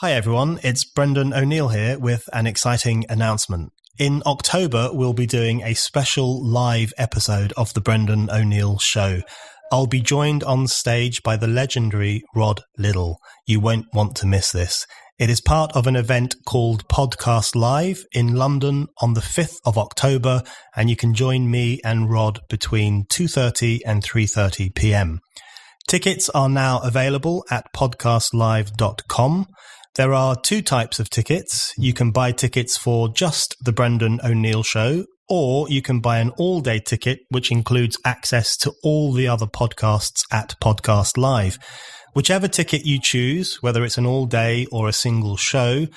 Hi everyone, it's Brendan O'Neill here with an exciting announcement. In October, we'll be doing a special live episode of The Brendan O'Neill Show. I'll be joined on stage by the legendary Rod Liddle. You won't want to miss this. It is part of an event called Podcast Live in London on the 5th of October, and you can join me and Rod between 2:30 and 3:30 p.m. Tickets are now available at podcastlive.com. There are two types of tickets. You can buy tickets for just the Brendan O'Neill Show, or you can buy an all-day ticket, which includes access to all the other podcasts at Podcast Live. Whichever ticket you choose, whether it's an all-day or a single show,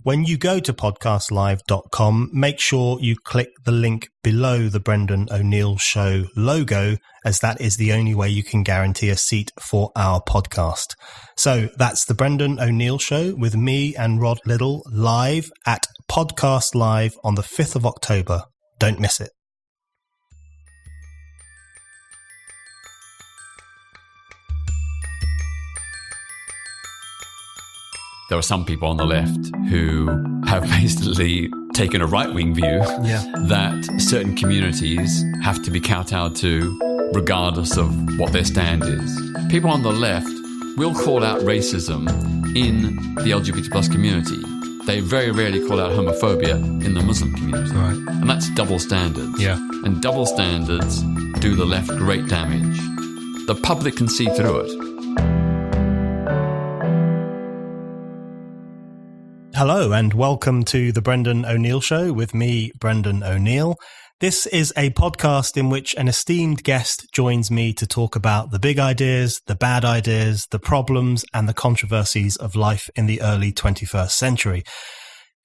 when you go to podcastlive.com, make sure you click the link below the Brendan O'Neill Show logo, as that is the only way you can guarantee a seat for our podcast. So that's the Brendan O'Neill Show with me and Rod Liddle live at Podcast Live on the 5th of October. Don't miss it. There are some people on the left who have basically taken a right-wing view that certain communities have to be kowtowed to regardless of what their stand is. People on the left will call out racism in the LGBT plus community. They very rarely call out homophobia in the Muslim community. Right. And that's double standards. Yeah. And double standards do the left great damage. The public can see through it. Hello and welcome to the Brendan O'Neill Show with me, Brendan O'Neill. This is a podcast in which an esteemed guest joins me to talk about the big ideas, the bad ideas, the problems and the controversies of life in the early 21st century.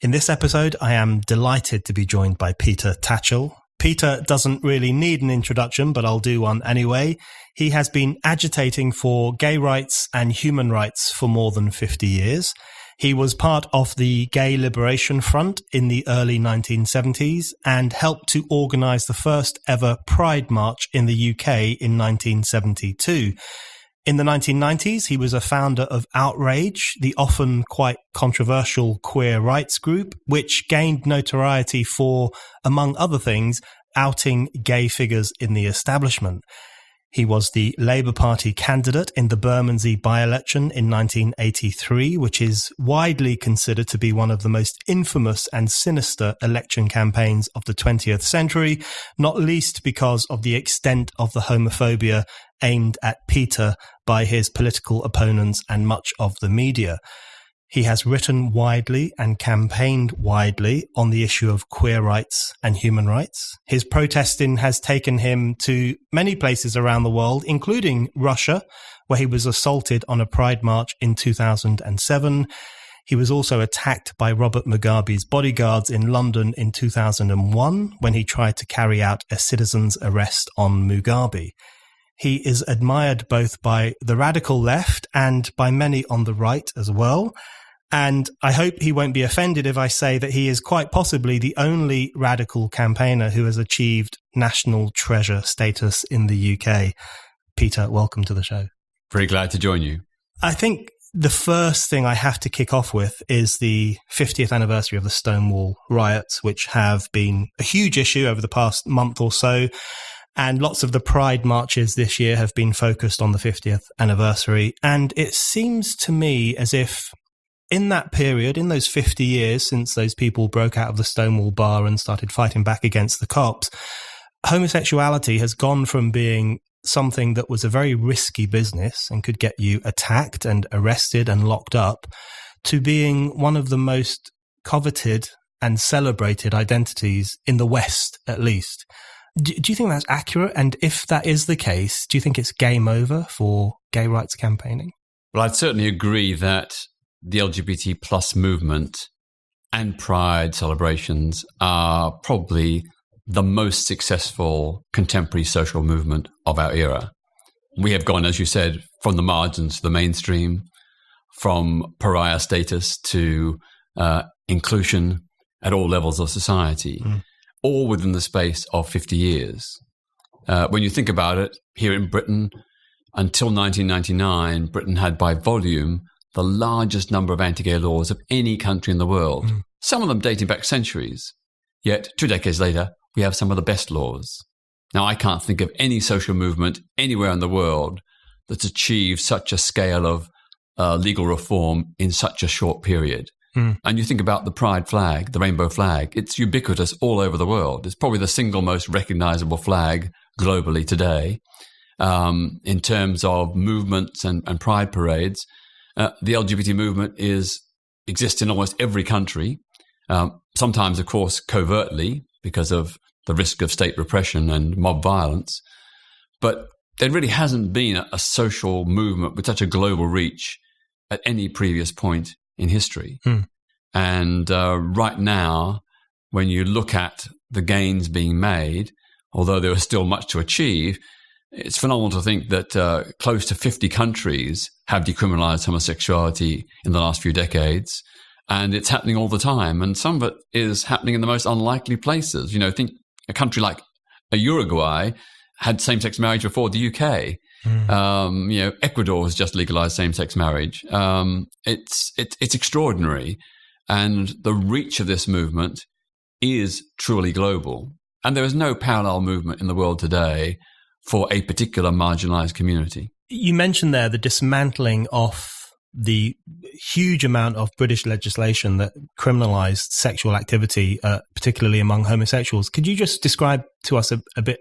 In this episode, I am delighted to be joined by Peter Tatchell. Peter doesn't really need an introduction, but I'll do one anyway. He has been agitating for gay rights and human rights for more than 50 years. He was part of the Gay Liberation Front in the early 1970s and helped to organise the first ever Pride March in the UK in 1972. In the 1990s, he was a founder of Outrage, the often quite controversial queer rights group, which gained notoriety for, among other things, outing gay figures in the establishment. He was the Labour Party candidate in the Bermondsey by-election in 1983, which is widely considered to be one of the most infamous and sinister election campaigns of the 20th century, not least because of the extent of the homophobia aimed at Peter by his political opponents and much of the media. He has written widely and campaigned widely on the issue of queer rights and human rights. His protesting has taken him to many places around the world, including Russia, where he was assaulted on a Pride March in 2007. He was also attacked by Robert Mugabe's bodyguards in London in 2001 when he tried to carry out a citizen's arrest on Mugabe. He is admired both by the radical left and by many on the right as well. And I hope he won't be offended if I say that he is quite possibly the only radical campaigner who has achieved national treasure status in the UK. Peter, welcome to the show. Very glad to join you. I think the first thing I have to kick off with is the 50th anniversary of the Stonewall riots, which have been a huge issue over the past month or so. And lots of the Pride marches this year have been focused on the 50th anniversary. And it seems to me as if in that period, in those 50 years since those people broke out of the Stonewall bar and started fighting back against the cops, homosexuality has gone from being something that was a very risky business and could get you attacked and arrested and locked up to being one of the most coveted and celebrated identities in the West, at least. Do you think that's accurate? And if that is the case, do you think it's game over for gay rights campaigning? Well, I'd certainly agree that the LGBT plus movement and Pride celebrations are probably the most successful contemporary social movement of our era. We have gone, as you said, from the margins to the mainstream, from pariah status to inclusion at all levels of society. All within the space of 50 years. When you think about it, here in Britain, until 1999, Britain had by volume the largest number of anti-gay laws of any country in the world, some of them dating back centuries. Yet 2 decades later, we have some of the best laws. Now, I can't think of any social movement anywhere in the world that's achieved such a scale of legal reform in such a short period. And you think about the pride flag, the rainbow flag, it's ubiquitous all over the world. It's probably the single most recognizable flag globally today. In terms of movements and pride parades, the LGBT movement exists in almost every country, sometimes, of course, covertly because of the risk of state repression and mob violence. But there really hasn't been a social movement with such a global reach at any previous point in history. And right now, when you look at the gains being made, although there is still much to achieve, it's phenomenal to think that close to 50 countries have decriminalized homosexuality in the last few decades. And it's happening all the time. And some of it is happening in the most unlikely places. You know, think a country like Uruguay had same-sex marriage before the UK. Ecuador has just legalized same-sex marriage. It's extraordinary. And the reach of this movement is truly global. And there is no parallel movement in the world today for a particular marginalized community. You mentioned there the dismantling of the huge amount of British legislation that criminalized sexual activity, particularly among homosexuals. Could you just describe to us a bit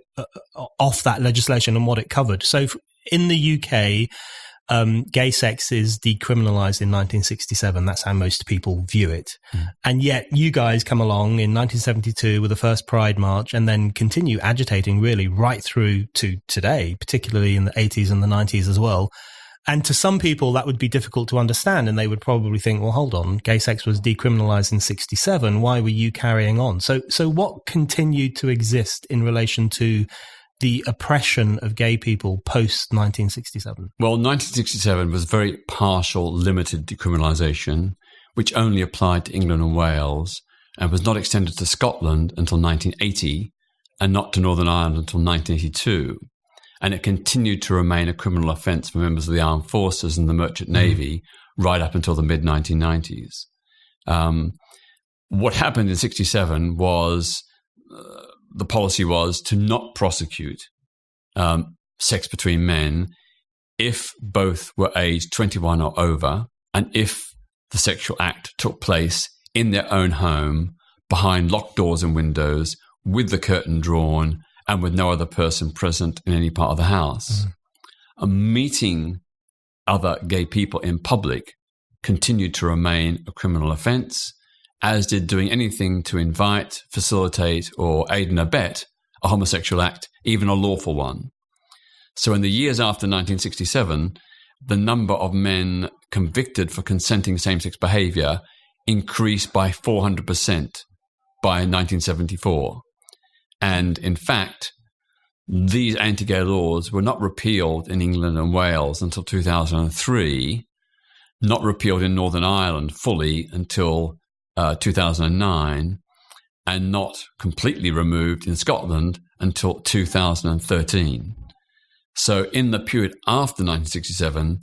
of that legislation and what it covered? So in the UK, gay sex is decriminalized in 1967. That's how most people view it. And yet you guys come along in 1972 with the first Pride March and then continue agitating really right through to today, particularly in the 80s and the 90s as well. And to some people, that would be difficult to understand. And they would probably think, well, hold on, gay sex was decriminalized in 67. Why were you carrying on? So what continued to exist in relation to the oppression of gay people post-1967? Well, 1967 was very partial, limited decriminalisation, which only applied to England and Wales and was not extended to Scotland until 1980 and not to Northern Ireland until 1982. And it continued to remain a criminal offence for members of the armed forces and the merchant navy right up until the mid-1990s. What happened in 67 was the policy was to not prosecute sex between men if both were aged 21 or over, and if the sexual act took place in their own home, behind locked doors and windows, with the curtain drawn, and with no other person present in any part of the house. Meeting other gay people in public continued to remain a criminal offence, as did doing anything to invite, facilitate, or aid and abet a homosexual act, even a lawful one. So in the years after 1967, the number of men convicted for consenting same-sex behaviour increased by 400% by 1974. And in fact, these anti-gay laws were not repealed in England and Wales until 2003, not repealed in Northern Ireland fully until 2009, and not completely removed in Scotland until 2013. So in the period after 1967,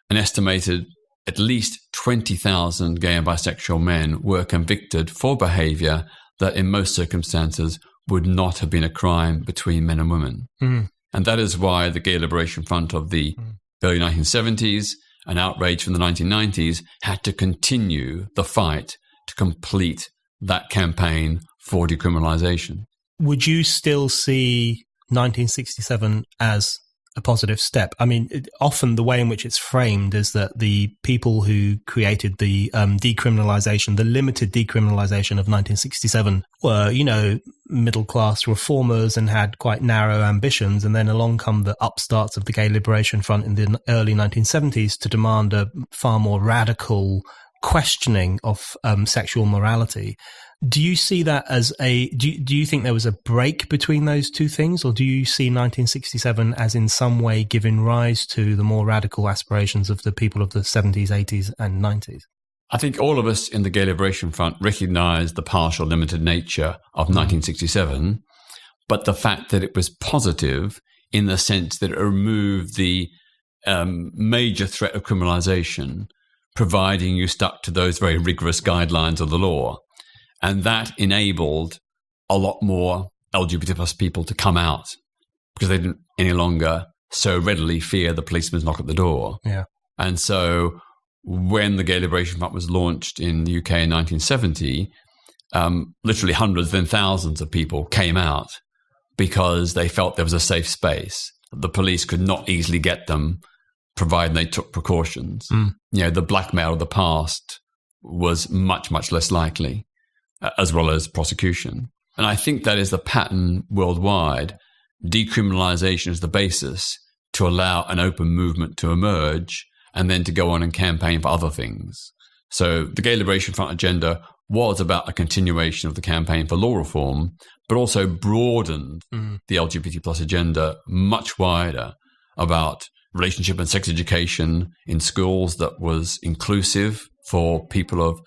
an estimated at least 20,000 gay and bisexual men were convicted for behaviour that in most circumstances would not have been a crime between men and women. And that is why the Gay Liberation Front of the early 1970s and outrage from the 1990s had to continue the fight to complete that campaign for decriminalisation. Would you still see 1967 as a positive step? I mean, often the way in which it's framed is that the people who created the decriminalisation, the limited decriminalisation of 1967 were, middle-class reformers and had quite narrow ambitions. And then along come the upstarts of the Gay Liberation Front in the early 1970s to demand a far more radical questioning of sexual morality. Do you see that as do you think there was a break between those two things, or do you see 1967 as in some way giving rise to the more radical aspirations of the people of the 70s, 80s and 90s? I think all of us in the Gay Liberation Front recognise the partial, limited nature of 1967, but the fact that it was positive in the sense that it removed the major threat of criminalisation providing you stuck to those very rigorous guidelines of the law. And that enabled a lot more LGBT plus people to come out because they didn't any longer so readily fear the policeman's knock at the door. Yeah. And so when the Gay Liberation Front was launched in the UK in 1970, literally hundreds, then thousands of people came out because they felt there was a safe space. The police could not easily get them, provided they took precautions. The blackmail of the past was much, much less likely, as well as prosecution. And I think that is the pattern worldwide. Decriminalization is the basis to allow an open movement to emerge and then to go on and campaign for other things. So the Gay Liberation Front agenda was about a continuation of the campaign for law reform, but also broadened the LGBT plus agenda much wider about relationship and sex education in schools that was inclusive for people of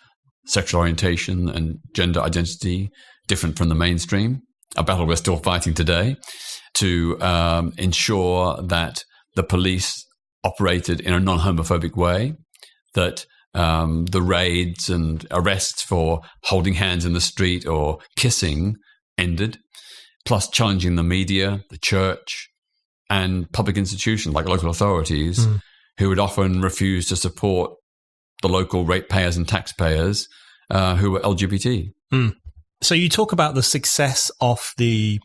sexual orientation and gender identity different from the mainstream, a battle we're still fighting today, to ensure that the police operated in a non-homophobic way, that the raids and arrests for holding hands in the street or kissing ended, plus challenging the media, the church, and public institutions like local authorities who would often refuse to support the local ratepayers and taxpayers who were LGBT. So you talk about the success of the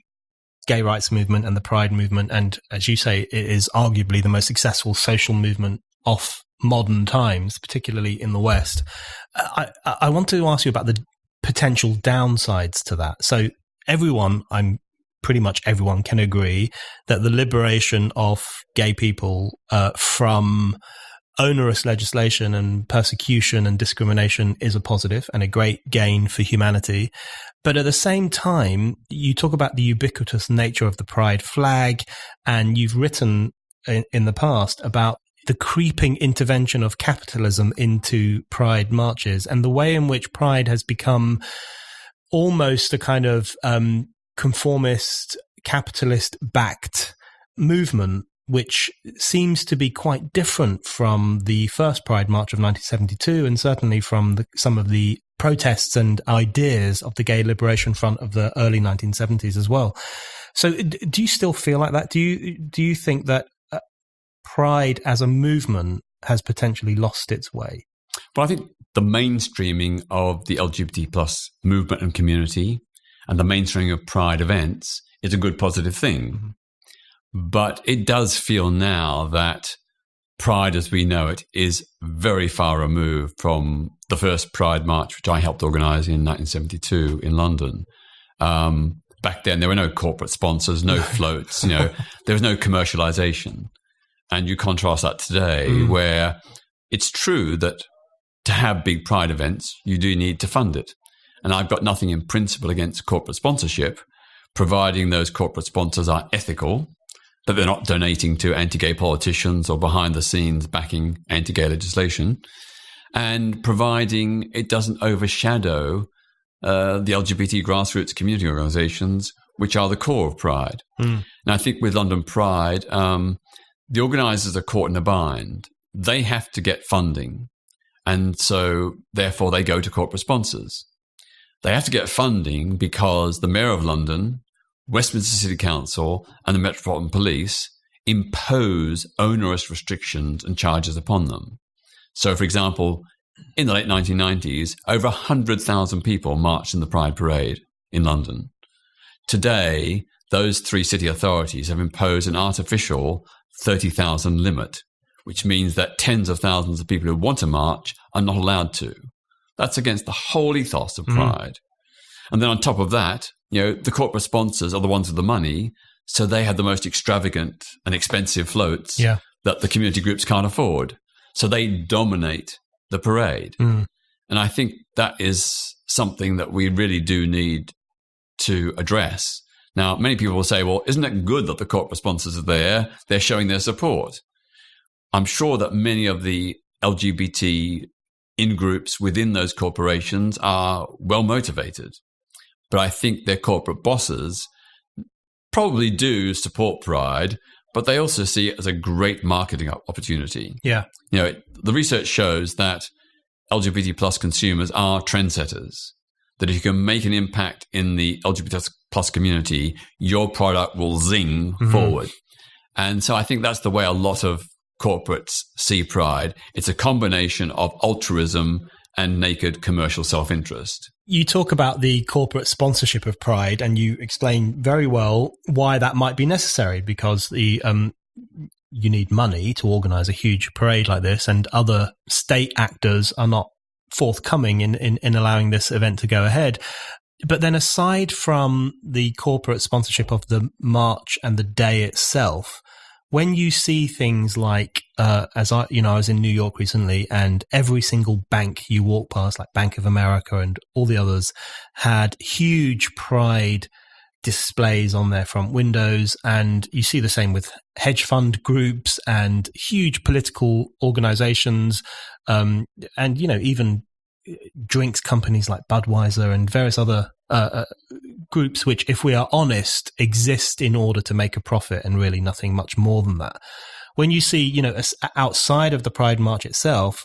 gay rights movement and the pride movement, and as you say, it is arguably the most successful social movement of modern times, particularly in the West. I want to ask you about the potential downsides to that. So pretty much everyone can agree that the liberation of gay people from onerous legislation and persecution and discrimination is a positive and a great gain for humanity. But at the same time, you talk about the ubiquitous nature of the pride flag, and you've written in the past about the creeping intervention of capitalism into pride marches and the way in which pride has become almost a kind of conformist, capitalist-backed movement, which seems to be quite different from the first Pride March of 1972 and certainly from some of the protests and ideas of the Gay Liberation Front of the early 1970s as well. So do you still feel like that? Do you think that Pride as a movement has potentially lost its way? Well, I think the mainstreaming of the LGBT plus movement and community and the mainstreaming of Pride events is a good positive thing. But it does feel now that Pride as we know it is very far removed from the first Pride March, which I helped organise in 1972 in London. Back then, there were no corporate sponsors, no floats, there was no commercialization. And you contrast that today where it's true that to have big Pride events, you do need to fund it. And I've got nothing in principle against corporate sponsorship, providing those corporate sponsors are ethical, that they're not donating to anti-gay politicians or behind the scenes backing anti-gay legislation, and providing it doesn't overshadow the LGBT grassroots community organizations, which are the core of Pride. And I think with London Pride, the organisers are caught in a bind. They have to get funding. And so, therefore, they go to corporate sponsors. They have to get funding because the Mayor of London, Westminster City Council, and the Metropolitan Police impose onerous restrictions and charges upon them. So, for example, in the late 1990s, over 100,000 people marched in the Pride Parade in London. Today, those three city authorities have imposed an artificial 30,000 limit, which means that tens of thousands of people who want to march are not allowed to. That's against the whole ethos of Pride. And then on top of that, the corporate sponsors are the ones with the money, so they have the most extravagant and expensive floats that the community groups can't afford. So they dominate the parade. And I think that is something that we really do need to address. Now, many people will say, well, isn't it good that the corporate sponsors are there? They're showing their support. I'm sure that many of the LGBT in-groups within those corporations are well motivated. But I think their corporate bosses probably do support Pride, but they also see it as a great marketing opportunity. Yeah. The research shows that LGBT plus consumers are trendsetters, that if you can make an impact in the LGBT plus community, your product will zing forward. And so I think that's the way a lot of corporates see Pride. It's a combination of altruism and naked commercial self-interest. You talk about the corporate sponsorship of Pride, and you explain very well why that might be necessary, because you need money to organise a huge parade like this, and other state actors are not forthcoming in allowing this event to go ahead. But then aside from the corporate sponsorship of the march and the day itself, when you see things like, I was in New York recently, and every single bank you walk past, like Bank of America and all the others, had huge Pride displays on their front windows. And you see the same with hedge fund groups and huge political organizations, and, even drinks companies like Budweiser and various other groups, which, if we are honest, exist in order to make a profit and really nothing much more than that. When you see, outside of the Pride March itself,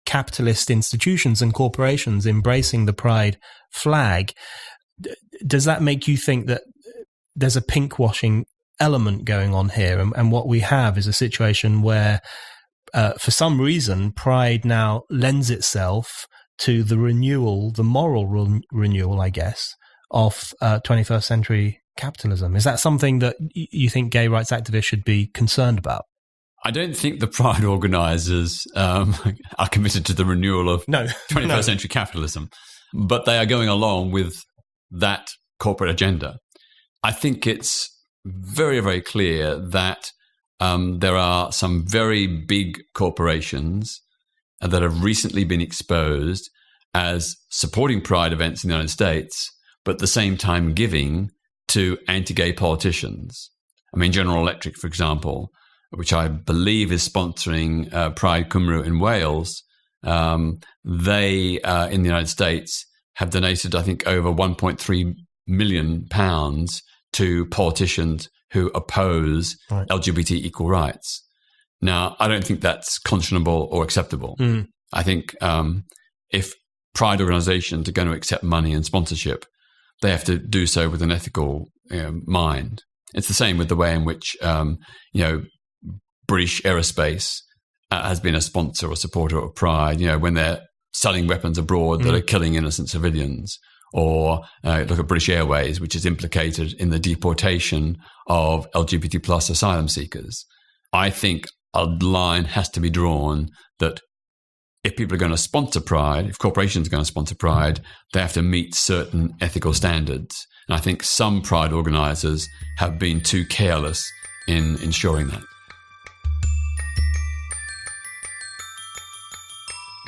capitalist institutions and corporations embracing the Pride flag, does that make you think that there's a pinkwashing element going on here? And what we have is a situation where, for some reason, Pride now lends itself to the moral renewal, I guess, of 21st century capitalism. Is that something that you think gay rights activists should be concerned about? I don't think the Pride organisers are committed to the renewal of 21st century capitalism, but they are going along with that corporate agenda. I think it's very, very clear that there are some very big corporations that have recently been exposed as supporting Pride events in the United States, but at the same time giving to anti-gay politicians. I mean, General Electric, for example, which I believe is sponsoring Pride Cymru in Wales, they, in the United States, have donated, I think, over £1.3 million to politicians who oppose LGBT equal rights. Now, I don't think that's conscionable or acceptable. I think if Pride organizations are going to accept money and sponsorship, they have to do so with an ethical mind. It's the same with the way in which, British Aerospace has been a sponsor or supporter of Pride, when they're selling weapons abroad that are killing innocent civilians. Or look at British Airways, which is implicated in the deportation of LGBT plus asylum seekers. I think a line has to be drawn that if people are going to sponsor Pride, if corporations are going to sponsor Pride, they have to meet certain ethical standards. And I think some Pride organisers have been too careless in ensuring that.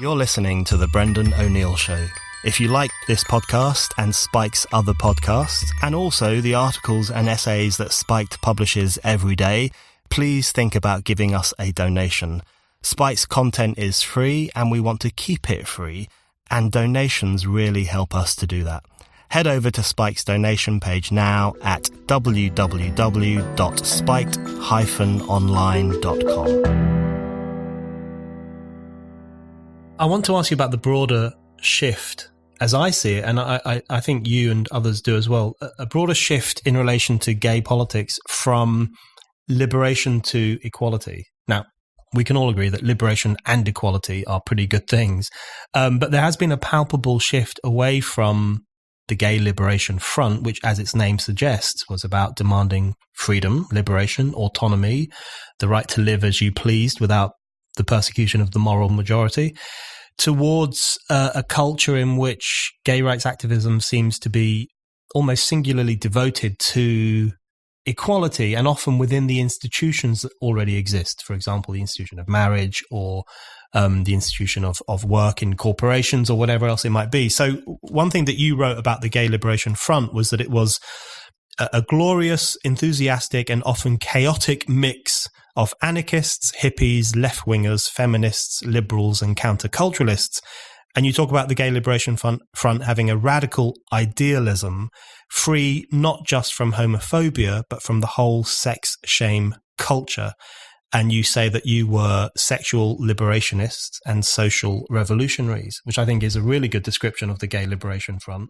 You're listening to The Brendan O'Neill Show. If you like this podcast and Spike's other podcasts, and also the articles and essays that Spiked publishes every day, please think about giving us a donation. Spike's content is free, and we want to keep it free, and donations really help us to do that. Head over to Spike's donation page now at www.spiked-online.com. I want to ask you about the broader shift, as I see it, and I think you and others do as well, a broader shift in relation to gay politics from liberation to equality. Now, we can all agree that liberation and equality are pretty good things, but there has been a palpable shift away from the Gay Liberation Front, which, as its name suggests, was about demanding freedom, liberation, autonomy, the right to live as you pleased without the persecution of the moral majority, towards a culture in which gay rights activism seems to be almost singularly devoted to equality, and often within the institutions that already exist. For example, the institution of marriage, or the institution of work in corporations, or whatever else it might be. So one thing that you wrote about the Gay Liberation Front was that it was a glorious, enthusiastic, and often chaotic mix of anarchists, hippies, left-wingers, feminists, liberals, and counterculturalists. And you talk about the Gay Liberation Front having a radical idealism, free not just from homophobia, but from the whole sex shame culture. And you say that you were sexual liberationists and social revolutionaries, which I think is a really good description of the Gay Liberation Front.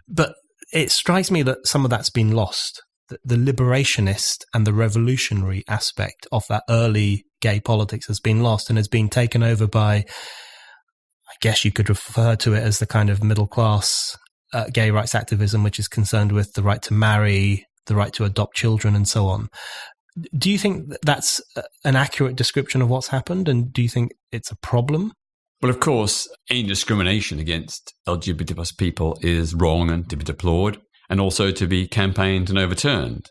But it strikes me that some of that's been lost. The liberationist and the revolutionary aspect of that early gay politics has been lost and has been taken over by, I guess you could refer to it as the kind of middle class gay rights activism, which is concerned with the right to marry, the right to adopt children and so on. Do you think that's an accurate description of what's happened? And do you think it's a problem? Well, of course, any discrimination against LGBT plus people is wrong and to be deplored, and also to be campaigned and overturned.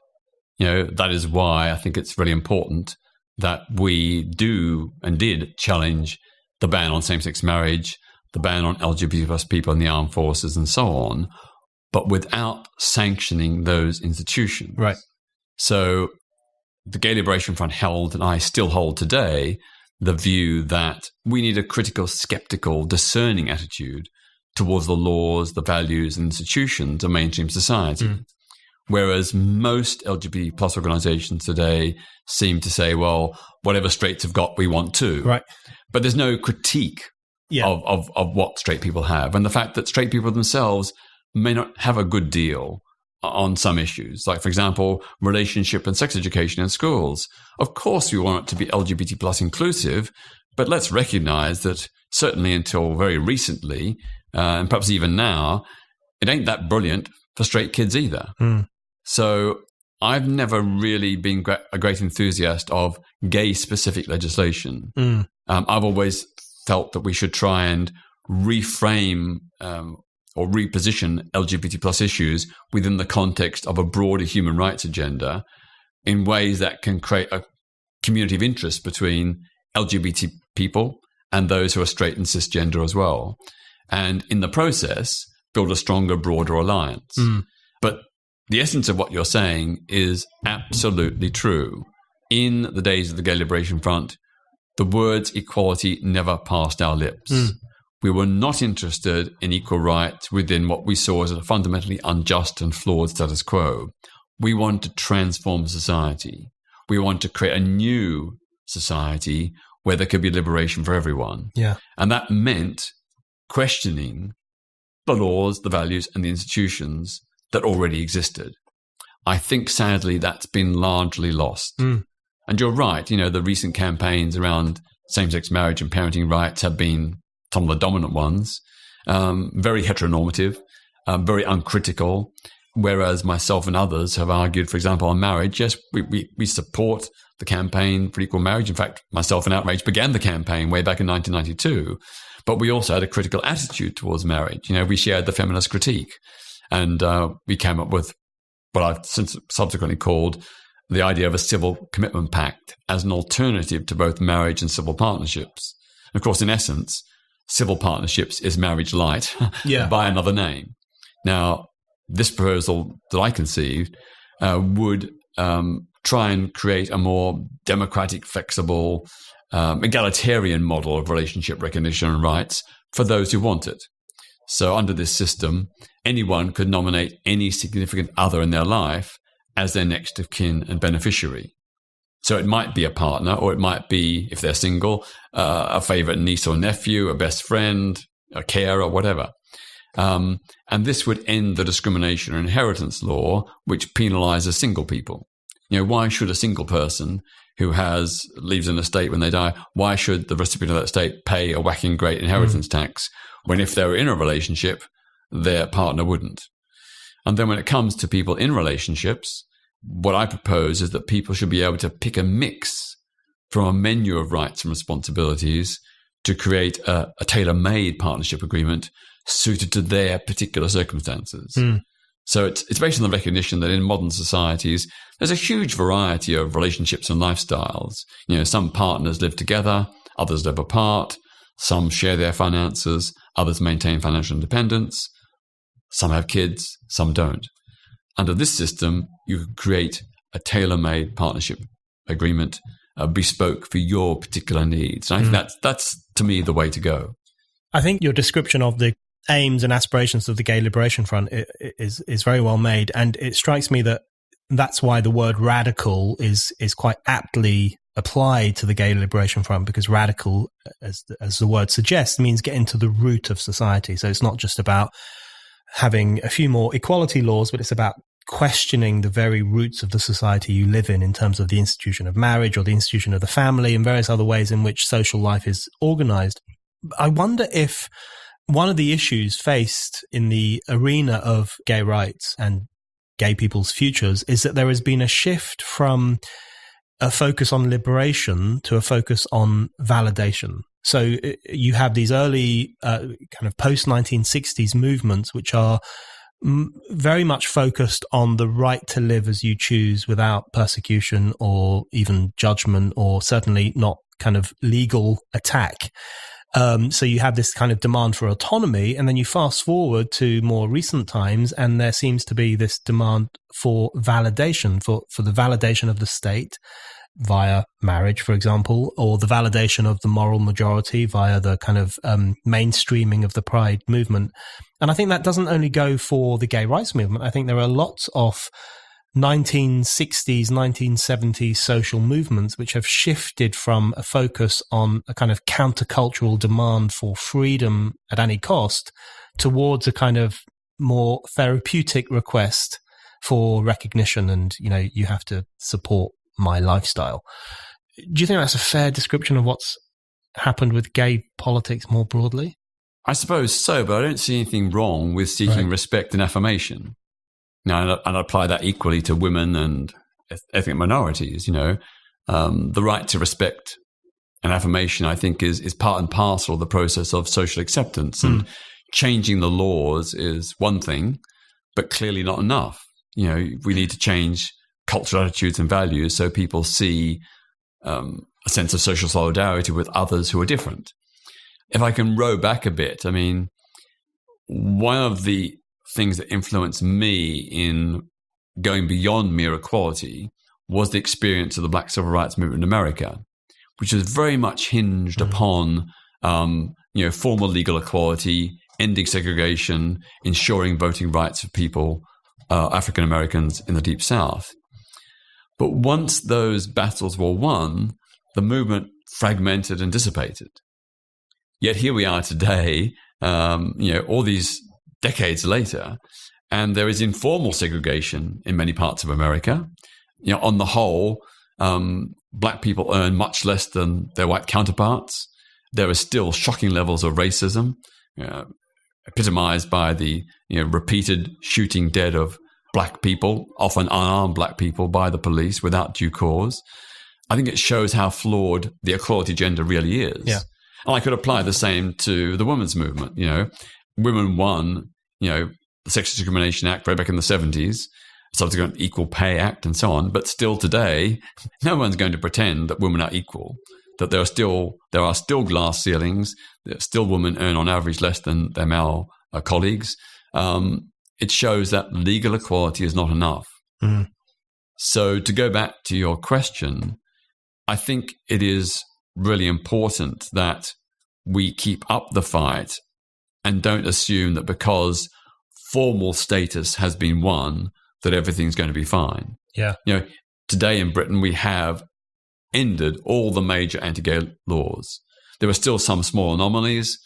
That is why I think it's really important that we do and did challenge the ban on same-sex marriage, the ban on LGBT plus people in the armed forces and so on, but without sanctioning those institutions. Right. So the Gay Liberation Front held, and I still hold today, the view that we need a critical, skeptical, discerning attitude towards the laws, the values, and institutions of mainstream society. Whereas most LGBT plus organizations today seem to say, well, whatever straights have got, we want too. Right. But there's no critique of what straight people have. And the fact that straight people themselves may not have a good deal on some issues, like, for example, relationship and sex education in schools. Of course, we want it to be LGBT plus inclusive, but let's recognize that certainly until very recently, and perhaps even now, it ain't that brilliant for straight kids either. So I've never really been a great enthusiast of gay-specific legislation. I've always felt that we should try and reframe or reposition LGBT plus issues within the context of a broader human rights agenda in ways that can create a community of interest between LGBT people and those who are straight and cisgender as well. And in the process, build a stronger, broader alliance. But the essence of what you're saying is absolutely true. In the days of the Gay Liberation Front, the words equality never passed our lips. We were not interested in equal rights within what we saw as a fundamentally unjust and flawed status quo. We want to transform society. We want to create a new society where there could be liberation for everyone. Yeah. And that meant questioning the laws, the values, and the institutions that already existed. I think, sadly, that's been largely lost. And you're right, the recent campaigns around same-sex marriage and parenting rights have been some of the dominant ones, very heteronormative, very uncritical, whereas myself and others have argued, for example, on marriage, yes, we support the campaign for equal marriage. In fact, myself and Outrage began the campaign way back in 1992, but we also had a critical attitude towards marriage. We shared the feminist critique, and we came up with what I've since subsequently called the idea of a civil commitment pact as an alternative to both marriage and civil partnerships. Of course, in essence, civil partnerships is marriage light by another name. Now, this proposal that I conceived would try and create a more democratic, flexible, egalitarian model of relationship recognition and rights for those who want it. So under this system, anyone could nominate any significant other in their life as their next of kin and beneficiary. So it might be a partner, or it might be, if they're single, a favorite niece or nephew, a best friend, a carer, whatever. And this would end the discrimination and inheritance law, which penalizes single people. Why should a single person who leaves an estate when they die, why should the recipient of that estate pay a whacking great inheritance tax when, if they were in a relationship, their partner wouldn't? And then when it comes to people in relationships, what I propose is that people should be able to pick a mix from a menu of rights and responsibilities to create a tailor-made partnership agreement suited to their particular circumstances. So it's based on the recognition that in modern societies, there's a huge variety of relationships and lifestyles. Some partners live together, others live apart, some share their finances, others maintain financial independence, some have kids, some don't. Under this system, you could create a tailor-made partnership agreement, bespoke for your particular needs. And I think that's, to me, the way to go. I think your description of the aims and aspirations of the Gay Liberation Front is very well made. And it strikes me that that's why the word radical is quite aptly applied to the Gay Liberation Front, because radical, as the word suggests, means getting to the root of society. So it's not just about having a few more equality laws, but it's about questioning the very roots of the society you live in terms of the institution of marriage or the institution of the family and various other ways in which social life is organized. I wonder if one of the issues faced in the arena of gay rights and gay people's futures is that there has been a shift from a focus on liberation to a focus on validation. So you have these early kind of post-1960s movements which are very much focused on the right to live as you choose without persecution or even judgment, or certainly not kind of legal attack. So you have this kind of demand for autonomy, and then you fast forward to more recent times, and there seems to be this demand for validation, for the validation of the state via marriage, for example, or the validation of the moral majority via the kind of mainstreaming of the Pride movement. And I think that doesn't only go for the gay rights movement. I think there are lots of 1960s, 1970s social movements which have shifted from a focus on a kind of countercultural demand for freedom at any cost towards a kind of more therapeutic request for recognition and, you know, you have to support my lifestyle. Do you think that's a fair description of what's happened with gay politics more broadly? I suppose so, but I don't see anything wrong with seeking respect and affirmation. Now, and I apply that equally to women and ethnic minorities, you know. The right to respect and affirmation, I think, is part and parcel of the process of social acceptance. And changing the laws is one thing, but clearly not enough. You know, we need to change cultural attitudes and values so people see a sense of social solidarity with others who are different. If I can row back a bit, I mean, one of the things that influenced me in going beyond mere equality was the experience of the Black Civil Rights Movement in America, which was very much hinged upon, you know, formal legal equality, ending segregation, ensuring voting rights for people, African Americans in the Deep South. But once those battles were won, the movement fragmented and dissipated. Yet here we are today, you know, all these decades later, and there is informal segregation in many parts of America. You know, on the whole, Black people earn much less than their white counterparts. There are still shocking levels of racism, epitomized by the, you know, repeated shooting dead of Black people, often unarmed Black people, by the police without due cause. I think it shows how flawed the equality agenda really is. Yeah. And I could apply the same to the women's movement. You know, women won, you know, the Sexual Discrimination Act way back in the 70s, subsequent Equal Pay Act and so on. But still today, no one's going to pretend that women are equal, that there are still glass ceilings, that still women earn on average less than their male colleagues. It shows that legal equality is not enough. Mm. So to go back to your question, I think it is really important that we keep up the fight and don't assume that because formal status has been won, that everything's going to be fine. Yeah. You know, today in Britain, we have ended all the major anti-gay laws. There are still some small anomalies.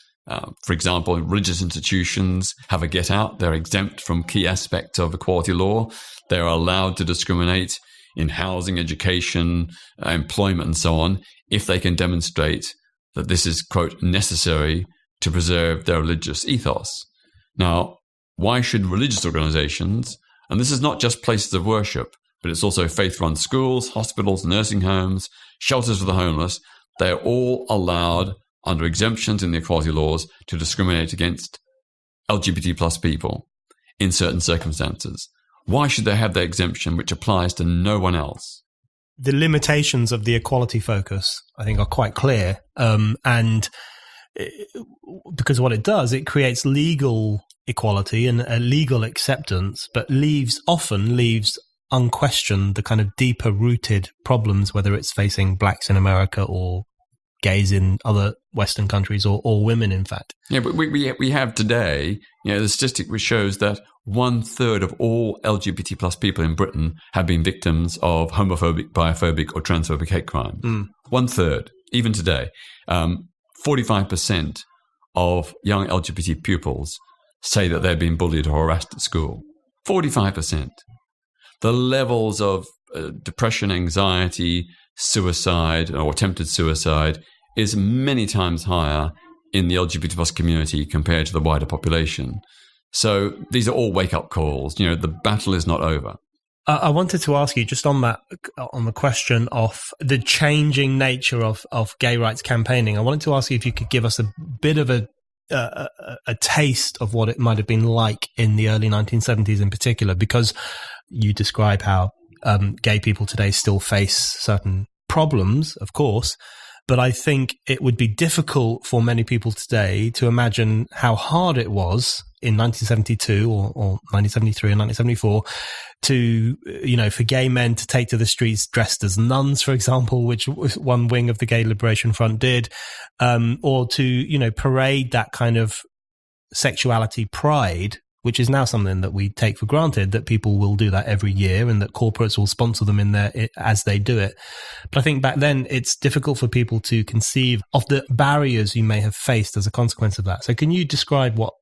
For example, religious institutions have a get-out. They're exempt from key aspects of equality law. They're allowed to discriminate in housing, education, employment, and so on, if they can demonstrate that this is, quote, necessary to preserve their religious ethos. Now, why should religious organizations, and this is not just places of worship, but it's also faith-run schools, hospitals, nursing homes, shelters for the homeless, they are all allowed under exemptions in the equality laws to discriminate against LGBT plus people in certain circumstances. Why should they have that exemption which applies to no one else? The limitations of the equality focus, I think, are quite clear. And because what it does, it creates legal equality and a legal acceptance, but often leaves unquestioned the kind of deeper rooted problems, whether it's facing blacks in America or gays in other Western countries or women, in fact. Yeah, but we have today, the statistic which shows that 1/3 of all LGBT plus people in Britain have been victims of homophobic, biphobic or transphobic hate crime. 1/3, even today. 45% of young LGBT pupils say that they've been bullied or harassed at school. 45%. The levels of depression, anxiety, suicide or attempted suicide is many times higher in the LGBT plus community compared to the wider population. So these are all wake-up calls. The battle is not over. I wanted to ask you just on the question of the changing nature of gay rights campaigning. I wanted to ask you if you could give us a bit of a taste of what it might have been like in the early 1970s in particular, because you describe how gay people today still face certain problems, of course, but I think it would be difficult for many people today to imagine how hard it was in 1972 or 1973 or 1974 to, for gay men to take to the streets dressed as nuns, for example, which one wing of the Gay Liberation Front did, or to, parade that kind of sexuality pride, which is now something that we take for granted, that people will do that every year and that corporates will sponsor them as they do it. But I think back then it's difficult for people to conceive of the barriers you may have faced as a consequence of that. So can you describe what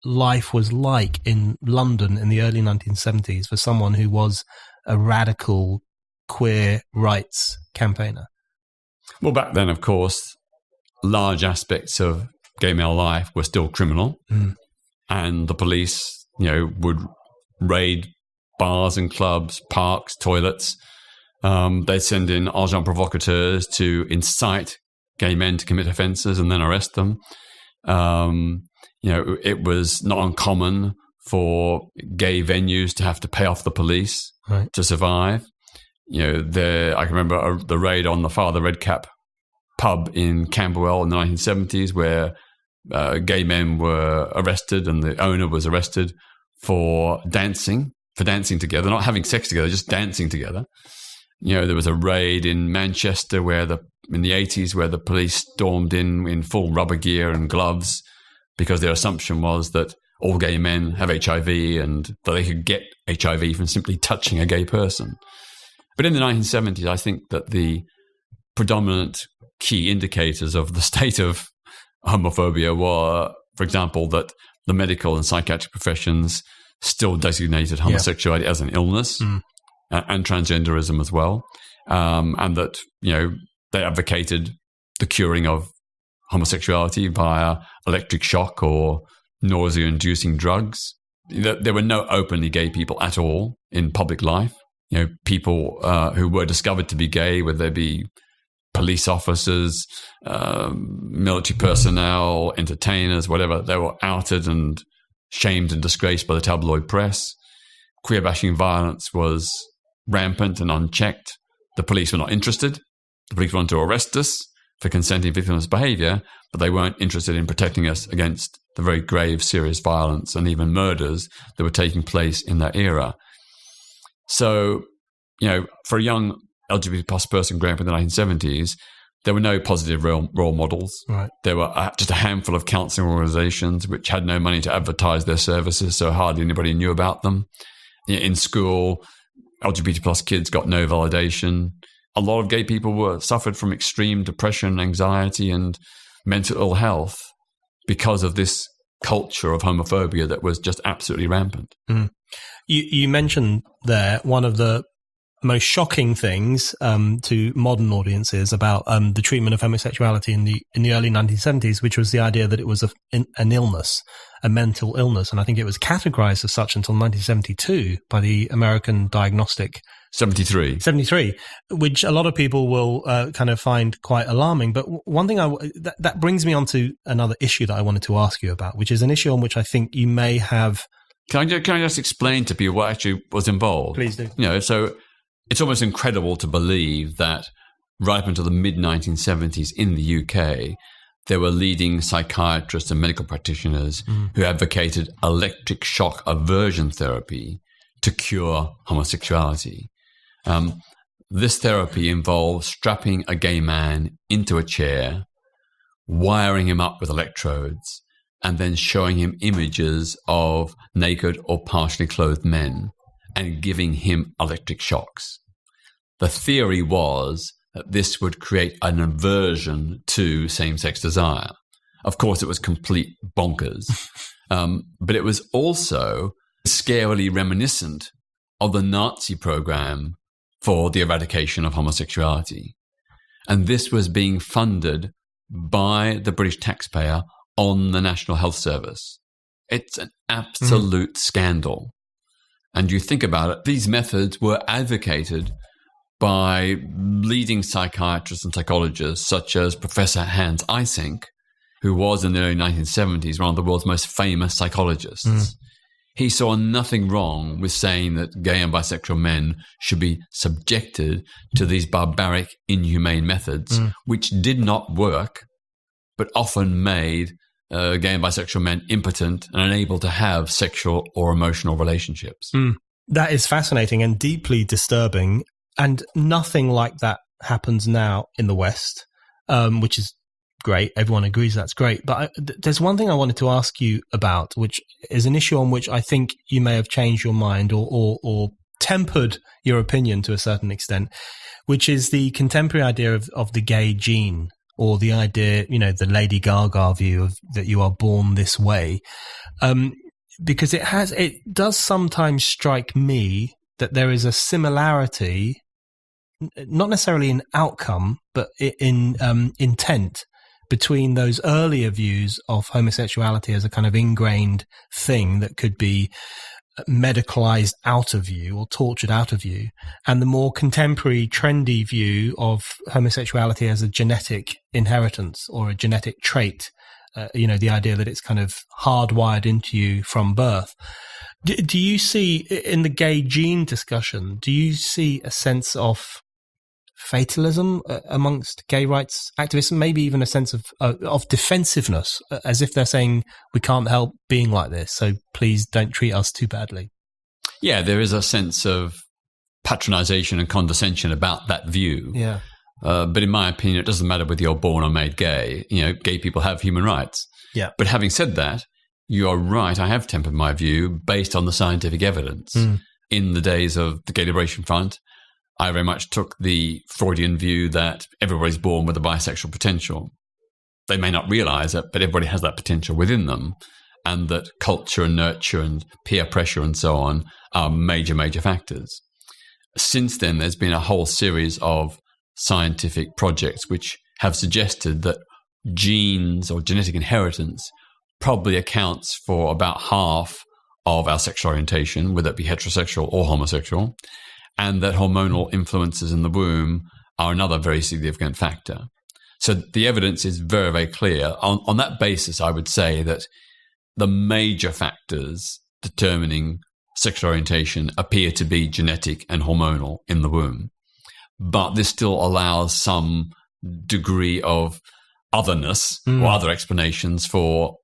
life was like in London in the early 1970s for someone who was a radical queer rights campaigner? Well, back then, of course, large aspects of gay male life were still criminal. And the police, would raid bars and clubs, parks, toilets. They'd send in agents provocateurs to incite gay men to commit offences and then arrest them. It was not uncommon for gay venues to have to pay off the police to survive. I can remember the raid on the Father Redcap pub in Camberwell in the 1970s where gay men were arrested and the owner was arrested for dancing together, not having sex together, just dancing together. There was a raid in Manchester in the 80s where the police stormed in full rubber gear and gloves because their assumption was that all gay men have HIV and that they could get HIV from simply touching a gay person. But in the 1970s, I think that the predominant key indicators of the state of homophobia were, for example, that the medical and psychiatric professions still designated homosexuality as an illness and transgenderism as well, and that they advocated the curing of homosexuality via electric shock or nausea-inducing drugs. There were no openly gay people at all in public life. People who were discovered to be gay, whether they be police officers, military personnel, entertainers, whatever, they were outed and shamed and disgraced by the tabloid press. Queer bashing violence was rampant and unchecked. The police were not interested. The police wanted to arrest us for consenting victimless behaviour, but they weren't interested in protecting us against the very grave, serious violence and even murders that were taking place in that era. So, for a young LGBT plus person growing up in the 1970s, there were no positive role models. Right. There were just a handful of counselling organisations which had no money to advertise their services, so hardly anybody knew about them. In school, LGBT plus kids got no validation. A lot of gay people suffered from extreme depression, anxiety, and mental ill health because of this culture of homophobia that was just absolutely rampant. You mentioned there one of the most shocking things to modern audiences about the treatment of homosexuality in the early 1970s, which was the idea that it was an illness, a mental illness, and I think it was categorized as such until 1972 by the American Diagnostic 73, which a lot of people will kind of find quite alarming. But one thing that brings me on to another issue that I wanted to ask you about, which is an issue on which I think you may have. Can I just explain to people what actually was involved? Please do. So it's almost incredible to believe that right up until the mid-1970s in the UK, there were leading psychiatrists and medical practitioners who advocated electric shock aversion therapy to cure homosexuality. This therapy involves strapping a gay man into a chair, wiring him up with electrodes, and then showing him images of naked or partially clothed men and giving him electric shocks. The theory was that this would create an aversion to same-sex desire. Of course, it was complete bonkers, but it was also scarily reminiscent of the Nazi program for the eradication of homosexuality. And this was being funded by the British taxpayer on the National Health Service. It's an absolute scandal. And you think about it, these methods were advocated by leading psychiatrists and psychologists such as Professor Hans Eysenck, who was in the early 1970s one of the world's most famous psychologists. He saw nothing wrong with saying that gay and bisexual men should be subjected to these barbaric, inhumane methods, which did not work, but often made gay and bisexual men impotent and unable to have sexual or emotional relationships. That is fascinating and deeply disturbing. And nothing like that happens now in the West, which is great. Everyone agrees that's great. But there's one thing I wanted to ask you about, which is an issue on which I think you may have changed your mind or tempered your opinion to a certain extent, which is the contemporary idea of the gay gene, or the idea, the Lady Gaga view of that you are born this way. Because it does sometimes strike me that there is a similarity, not necessarily in outcome, but in intent, between those earlier views of homosexuality as a kind of ingrained thing that could be medicalized out of you or tortured out of you, and the more contemporary, trendy view of homosexuality as a genetic inheritance or a genetic trait. The idea that it's kind of hardwired into you from birth. Do you see, in the gay gene discussion, do you see a sense of fatalism amongst gay rights activists, maybe even a sense of defensiveness, as if they're saying, we can't help being like this, so please don't treat us too badly? Yeah, there is a sense of patronization and condescension about that view. Yeah. But in my opinion, it doesn't matter whether you're born or made gay. Gay people have human rights. Yeah. But having said that, you are right. I have tempered my view based on the scientific evidence. In the days of the Gay Liberation Front, I very much took the Freudian view that everybody's born with a bisexual potential. They may not realize it, but everybody has that potential within them, and that culture and nurture and peer pressure and so on are major, major factors. Since then, there's been a whole series of scientific projects which have suggested that genes or genetic inheritance probably accounts for about half of our sexual orientation, whether it be heterosexual or homosexual, and that hormonal influences in the womb are another very significant factor. So the evidence is very, very clear. On that basis, I would say that the major factors determining sexual orientation appear to be genetic and hormonal in the womb. But this still allows some degree of otherness or other explanations for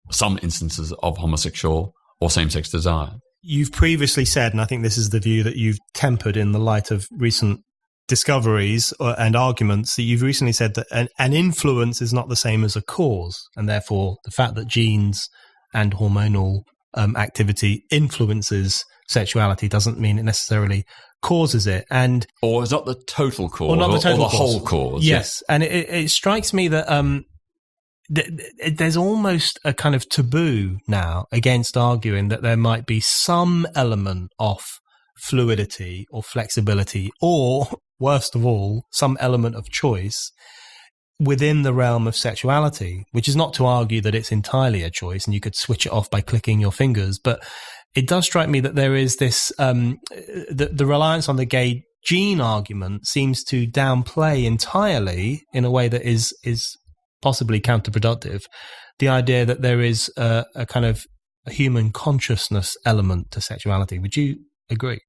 some instances of homosexual or same-sex desire. You've previously said, and I think this is the view that you've tempered in the light of recent discoveries and arguments, that you've recently said that an influence is not the same as a cause, and therefore the fact that genes and hormonal activity influences sexuality doesn't mean it necessarily causes it. Or is not the total cause, or not the total or the whole cause. Yes. And it strikes me that there's almost a kind of taboo now against arguing that there might be some element of fluidity or flexibility, or worst of all, some element of choice within the realm of sexuality, which is not to argue that it's entirely a choice and you could switch it off by clicking your fingers. But it does strike me that there is this, the reliance on the gay gene argument seems to downplay entirely, in a way that is possibly counterproductive, the idea that there is a kind of a human consciousness element to sexuality. Would you agree?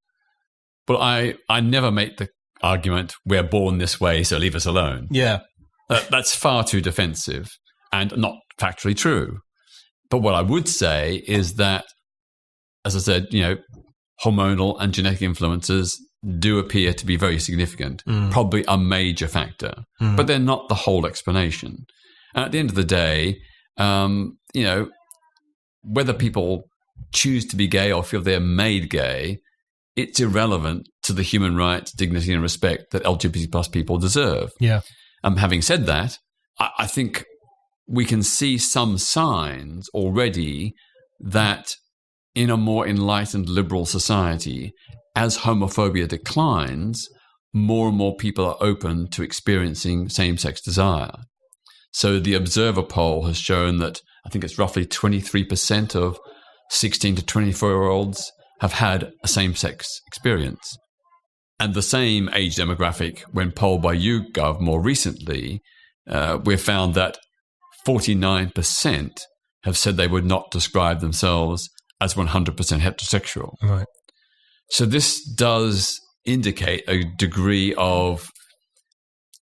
Well, I never make the argument, we're born this way, so leave us alone. Yeah. That's far too defensive and not factually true. But what I would say is that, as I said, hormonal and genetic influences, do appear to be very significant, probably a major factor, but they're not the whole explanation. And at the end of the day, whether people choose to be gay or feel they're made gay, it's irrelevant to the human rights, dignity, and respect that LGBT plus people deserve. Yeah. Having said that, I think we can see some signs already that in a more enlightened liberal society, as homophobia declines, more and more people are open to experiencing same-sex desire. So the Observer poll has shown that I think it's roughly 23% of 16 to 24-year-olds have had a same-sex experience. And the same age demographic, when polled by YouGov more recently, we've found that 49% have said they would not describe themselves as 100% heterosexual. Right. So this does indicate a degree of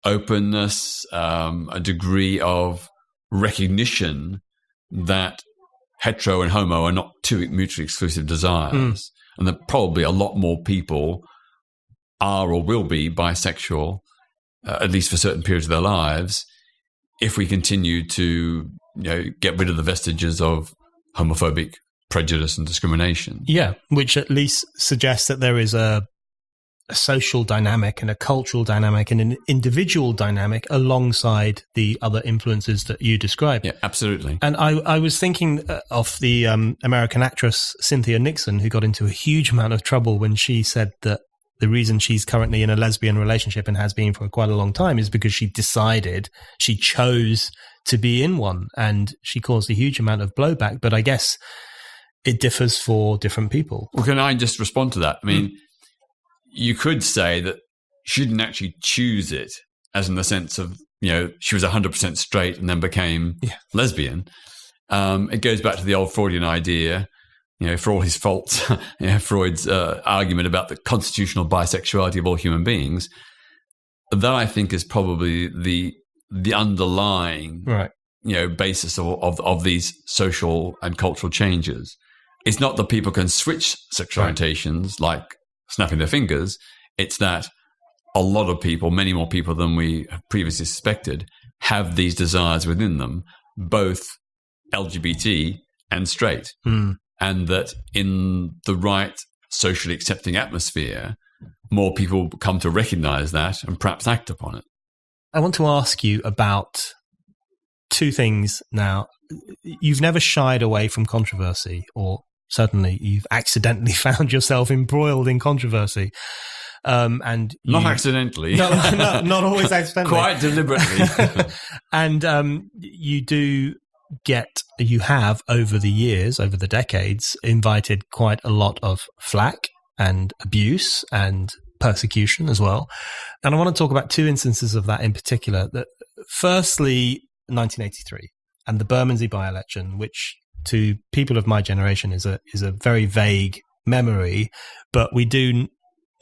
openness, a degree of recognition that hetero and homo are not two mutually exclusive desires, and that probably a lot more people are or will be bisexual, at least for certain periods of their lives, if we continue to get rid of the vestiges of homophobic prejudice and discrimination. Yeah, which at least suggests that there is a social dynamic and a cultural dynamic and an individual dynamic alongside the other influences that you described. Yeah, absolutely. And I was thinking of the American actress Cynthia Nixon, who got into a huge amount of trouble when she said that the reason she's currently in a lesbian relationship and has been for quite a long time is because she chose to be in one, and she caused a huge amount of blowback. But I guess it differs for different people. Well, can I just respond to that? I mean, you could say that she didn't actually choose it, as in the sense of, she was 100% straight and then became lesbian. It goes back to the old Freudian idea, for all his faults, Freud's argument about the constitutional bisexuality of all human beings. That, I think, is probably the underlying basis of these social and cultural changes. It's not that people can switch sexual orientations like snapping their fingers. It's that a lot of people, many more people than we have previously suspected, have these desires within them, both LGBT and straight. And that in the right socially accepting atmosphere, more people come to recognize that and perhaps act upon it. I want to ask you about two things now. You've never shied away from controversy, or certainly you've accidentally found yourself embroiled in controversy. And not accidentally. No, not always accidentally. Quite deliberately. And you have over the years, over the decades, invited quite a lot of flack and abuse and persecution as well. And I want to talk about two instances of that in particular. Firstly, 1983 and the Bermondsey by-election, which to people of my generation is a very vague memory, but we do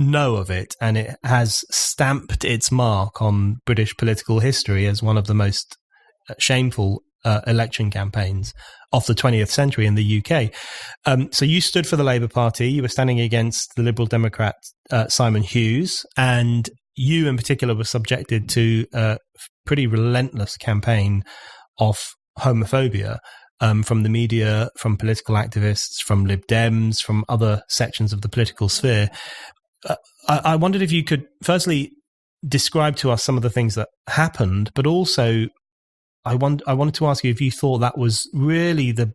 know of it, and it has stamped its mark on British political history as one of the most shameful election campaigns of the 20th century in the UK. So you stood for the Labour Party. You were standing against the Liberal Democrat Simon Hughes, and you in particular were subjected to a pretty relentless campaign of homophobia from the media, from political activists, from Lib Dems, from other sections of the political sphere. I wondered if you could firstly describe to us some of the things that happened, but also I wanted to ask you if you thought that was really the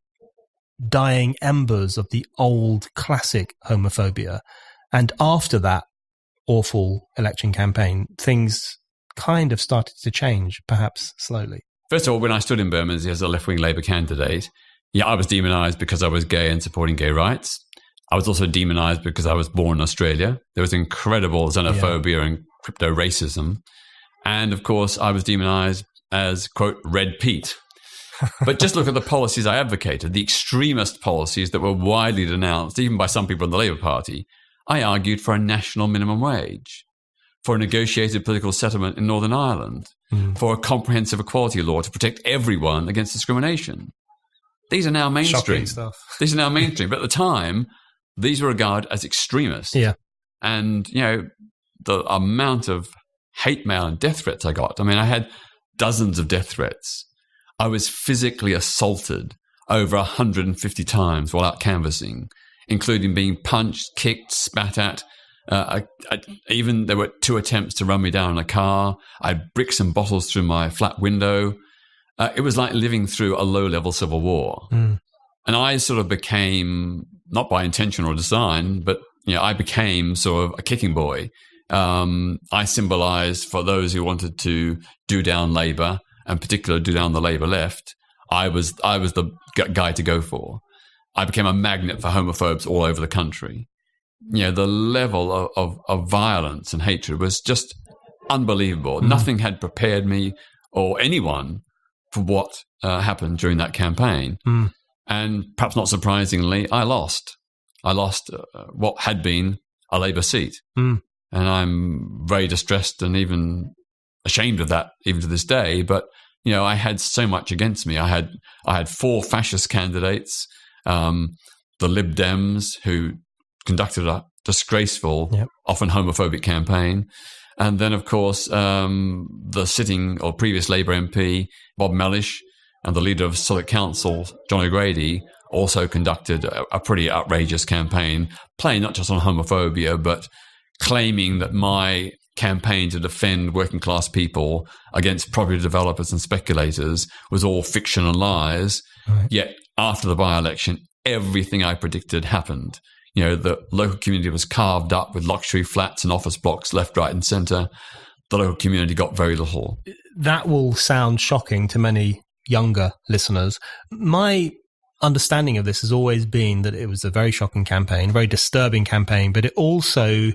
dying embers of the old classic homophobia. And after that awful election campaign, things kind of started to change, perhaps slowly. First of all, when I stood in Bermondsey as a left-wing Labour candidate, I was demonised because I was gay and supporting gay rights. I was also demonised because I was born in Australia. There was incredible xenophobia and crypto-racism. And, of course, I was demonised as, quote, Red Pete. But just look at the policies I advocated, the extremist policies that were widely denounced, even by some people in the Labour Party. I argued for a national minimum wage, for a negotiated political settlement in Northern Ireland, for a comprehensive equality law to protect everyone against discrimination. These are now mainstream. Shocking stuff. These are now mainstream. But at the time, these were regarded as extremist. Yeah. And, the amount of hate mail and death threats I got. I mean, I had dozens of death threats. I was physically assaulted over 150 times while out canvassing, including being punched, kicked, spat at. Even there were 2 attempts to run me down in a car. I had bricks and bottles through my flat window. It was like living through a low-level civil war. And I sort of became, not by intention or design, but I became sort of a kicking boy. I symbolized, for those who wanted to do down Labour, and particularly do down the Labour left, I was the guy to go for. I became a magnet for homophobes all over the country. The level of violence and hatred was just unbelievable. Nothing had prepared me or anyone for what happened during that campaign. And perhaps not surprisingly, I lost. I lost what had been a Labour seat. And I'm very distressed and even ashamed of that, even to this day. But, I had so much against me. I had 4 fascist candidates, the Lib Dems, who conducted a disgraceful, often homophobic campaign. And then, of course, the sitting or previous Labour MP, Bob Mellish, and the leader of Southwark Council, John O'Grady, also conducted a pretty outrageous campaign, playing not just on homophobia, but claiming that my campaign to defend working class people against property developers and speculators was all fiction and lies. Right. Yet after the by-election, everything I predicted happened. The local community was carved up with luxury flats and office blocks left, right and centre. The local community got very little. That will sound shocking to many younger listeners. My understanding of this has always been that it was a very shocking campaign, a very disturbing campaign, but it also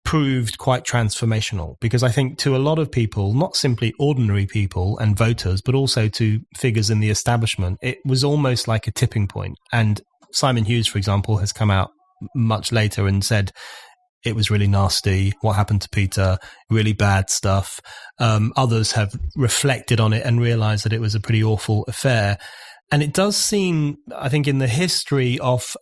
proved quite transformational, because I think to a lot of people, not simply ordinary people and voters, but also to figures in the establishment, it was almost like a tipping point. And Simon Hughes, for example, has come out much later and said it was really nasty, what happened to Peter, really bad stuff. Others have reflected on it and realised that it was a pretty awful affair. And it does seem, I think, in the history of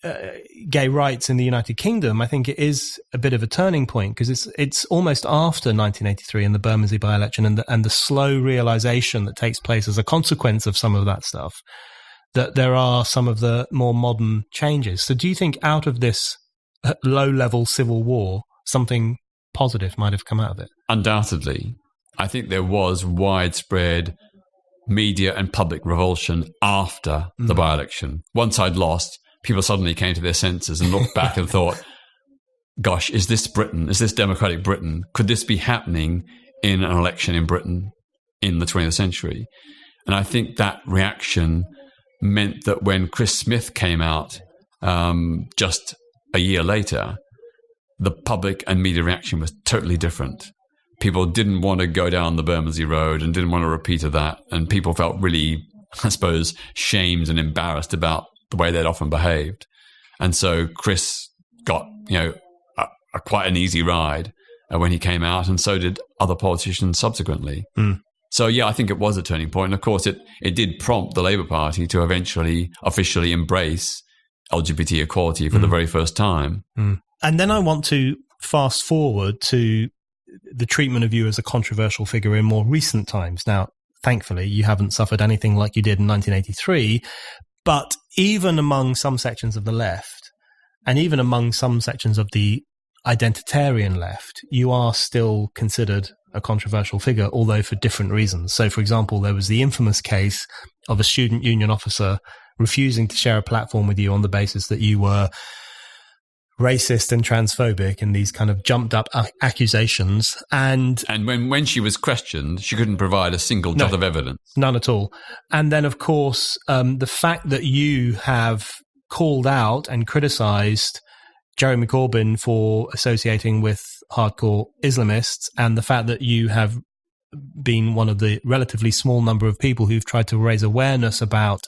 gay rights in the United Kingdom, I think it is a bit of a turning point, because it's almost after 1983 and the Bermondsey by-election and the slow realisation that takes place as a consequence of some of that stuff, that there are some of the more modern changes. So do you think out of this low-level civil war, something positive might have come out of it? Undoubtedly. I think there was widespread media and public revulsion after the by-election. Once I'd lost, people suddenly came to their senses and looked back and thought, gosh, is this Britain? Is this democratic Britain? Could this be happening in an election in Britain in the 20th century? And I think that reaction meant that when Chris Smith came out just a year later, the public and media reaction was totally different. People didn't want to go down the Bermondsey Road and didn't want a repeat of that. And people felt really, I suppose, shamed and embarrassed about the way they'd often behaved. And so Chris got, quite an easy ride when he came out, and so did other politicians subsequently. So, yeah, I think it was a turning point. And, of course, it did prompt the Labour Party to eventually officially embrace LGBT equality for the very first time. And then I want to fast forward to the treatment of you as a controversial figure in more recent times. Now, thankfully, you haven't suffered anything like you did in 1983, but even among some sections of the left, and even among some sections of the identitarian left, you are still considered a controversial figure, although for different reasons. So, for example, there was the infamous case of a student union officer refusing to share a platform with you on the basis that you were racist and transphobic, and these kind of jumped up accusations. And when she was questioned, she couldn't provide a single jot of evidence. None at all. And then, of course, the fact that you have called out and criticised Jeremy Corbyn for associating with hardcore Islamists, and the fact that you have been one of the relatively small number of people who've tried to raise awareness about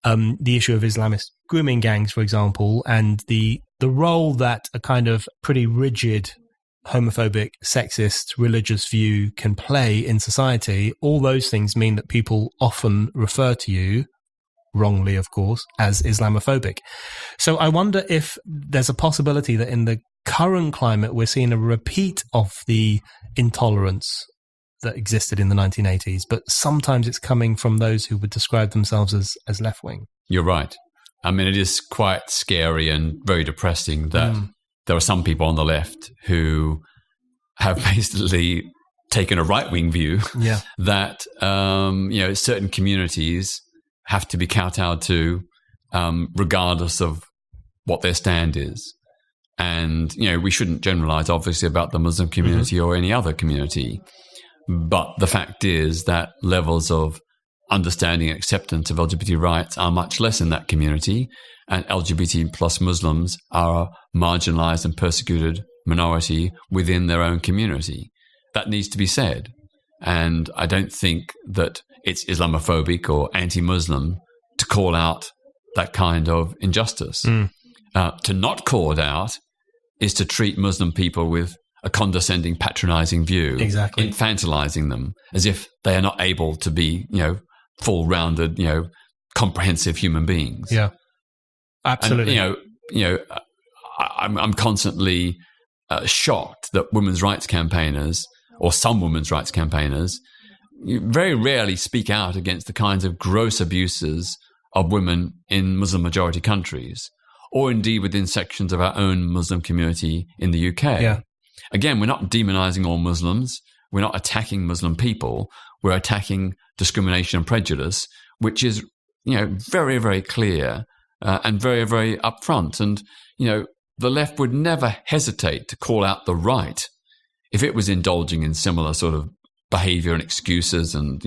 the issue of Islamist grooming gangs, for example, and the role that a kind of pretty rigid, homophobic, sexist, religious view can play in society, all those things mean that people often refer to you, wrongly, of course, as Islamophobic. So I wonder if there's a possibility that in the current climate, we're seeing a repeat of the intolerance that existed in the 1980s, but sometimes it's coming from those who would describe themselves as left-wing. You're right. I mean, it is quite scary and very depressing that there are some people on the left who have basically taken a right-wing view that, certain communities have to be kowtowed to regardless of what their stand is. And, we shouldn't generalize, obviously, about the Muslim community or any other community. But the fact is that levels of understanding and acceptance of LGBT rights are much less in that community, and LGBT plus Muslims are a marginalized and persecuted minority within their own community. That needs to be said. And I don't think that it's Islamophobic or anti-Muslim to call out that kind of injustice. To not call it out is to treat Muslim people with a condescending, patronizing view, infantilizing them as if they are not able to be, full-rounded, comprehensive human beings. Yeah, absolutely. And, I'm constantly shocked that women's rights campaigners, or some women's rights campaigners, very rarely speak out against the kinds of gross abuses of women in Muslim-majority countries, or indeed within sections of our own Muslim community in the UK. Yeah. Again, we're not demonizing all Muslims. We're not attacking Muslim people. We're attacking discrimination and prejudice, which is, very, very clear and very, very upfront. And, the left would never hesitate to call out the right if it was indulging in similar sort of behavior and excuses and,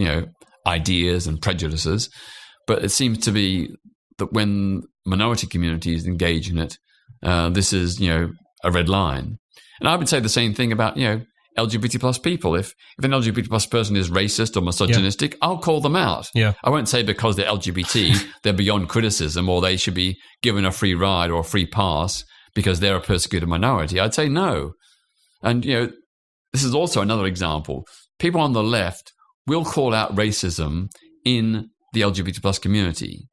ideas and prejudices. But it seems to be that when minority communities engage in it, this is, a red line. And I would say the same thing about, LGBT plus people. If an LGBT plus person is racist or misogynistic, I'll call them out. Yeah. I won't say because they're LGBT, they're beyond criticism, or they should be given a free ride or a free pass because they're a persecuted minority. I'd say no. And, this is also another example. People on the left will call out racism in the LGBT plus community.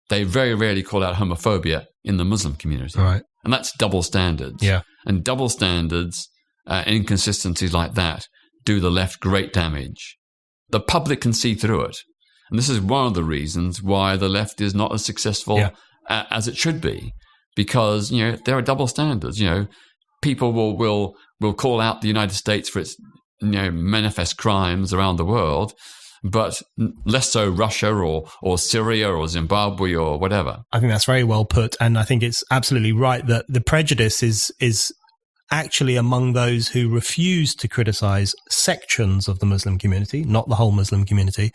They very rarely call out homophobia in the Muslim community. Right. And that's double standards. Yeah. And double standards, inconsistencies like that, do the left great damage. The public can see through it. And this is one of the reasons why the left is not as successful as it should be. Because, there are double standards. People will call out the United States for its, manifest crimes around the world, but less so Russia or Syria or Zimbabwe or whatever. I think that's very well put. And I think it's absolutely right that the prejudice is actually among those who refuse to criticize sections of the Muslim community, not the whole Muslim community,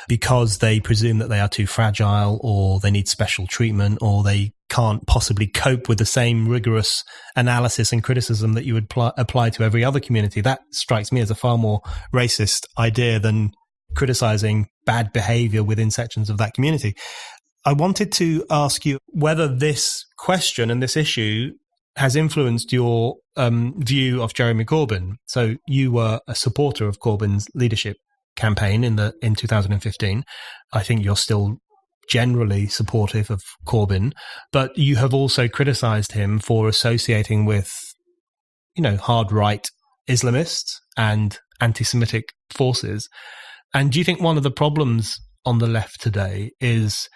because they presume that they are too fragile or they need special treatment or they can't possibly cope with the same rigorous analysis and criticism that you would apply to every other community. That strikes me as a far more racist idea than criticizing bad behavior within sections of that community. I wanted to ask you whether this question and this issue has influenced your view of Jeremy Corbyn. So you were a supporter of Corbyn's leadership campaign in 2015. I think you're still generally supportive of Corbyn, but you have also criticized him for associating with, hard right Islamists and anti-Semitic forces. And do you think one of the problems on the left today is,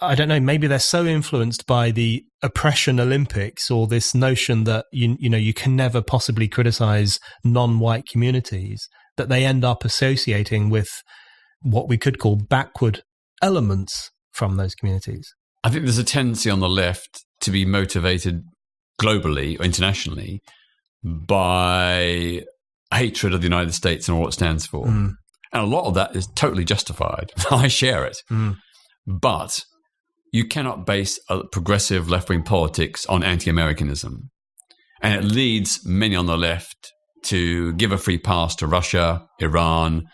I don't know, maybe they're so influenced by the oppression Olympics or this notion that, you can never possibly criticize non-white communities, that they end up associating with what we could call backward elements from those communities? I think there's a tendency on the left to be motivated globally or internationally by hatred of the United States and all it stands for. And a lot of that is totally justified. I share it. But you cannot base a progressive left-wing politics on anti-Americanism. And it leads many on the left to give a free pass to Russia, Iran,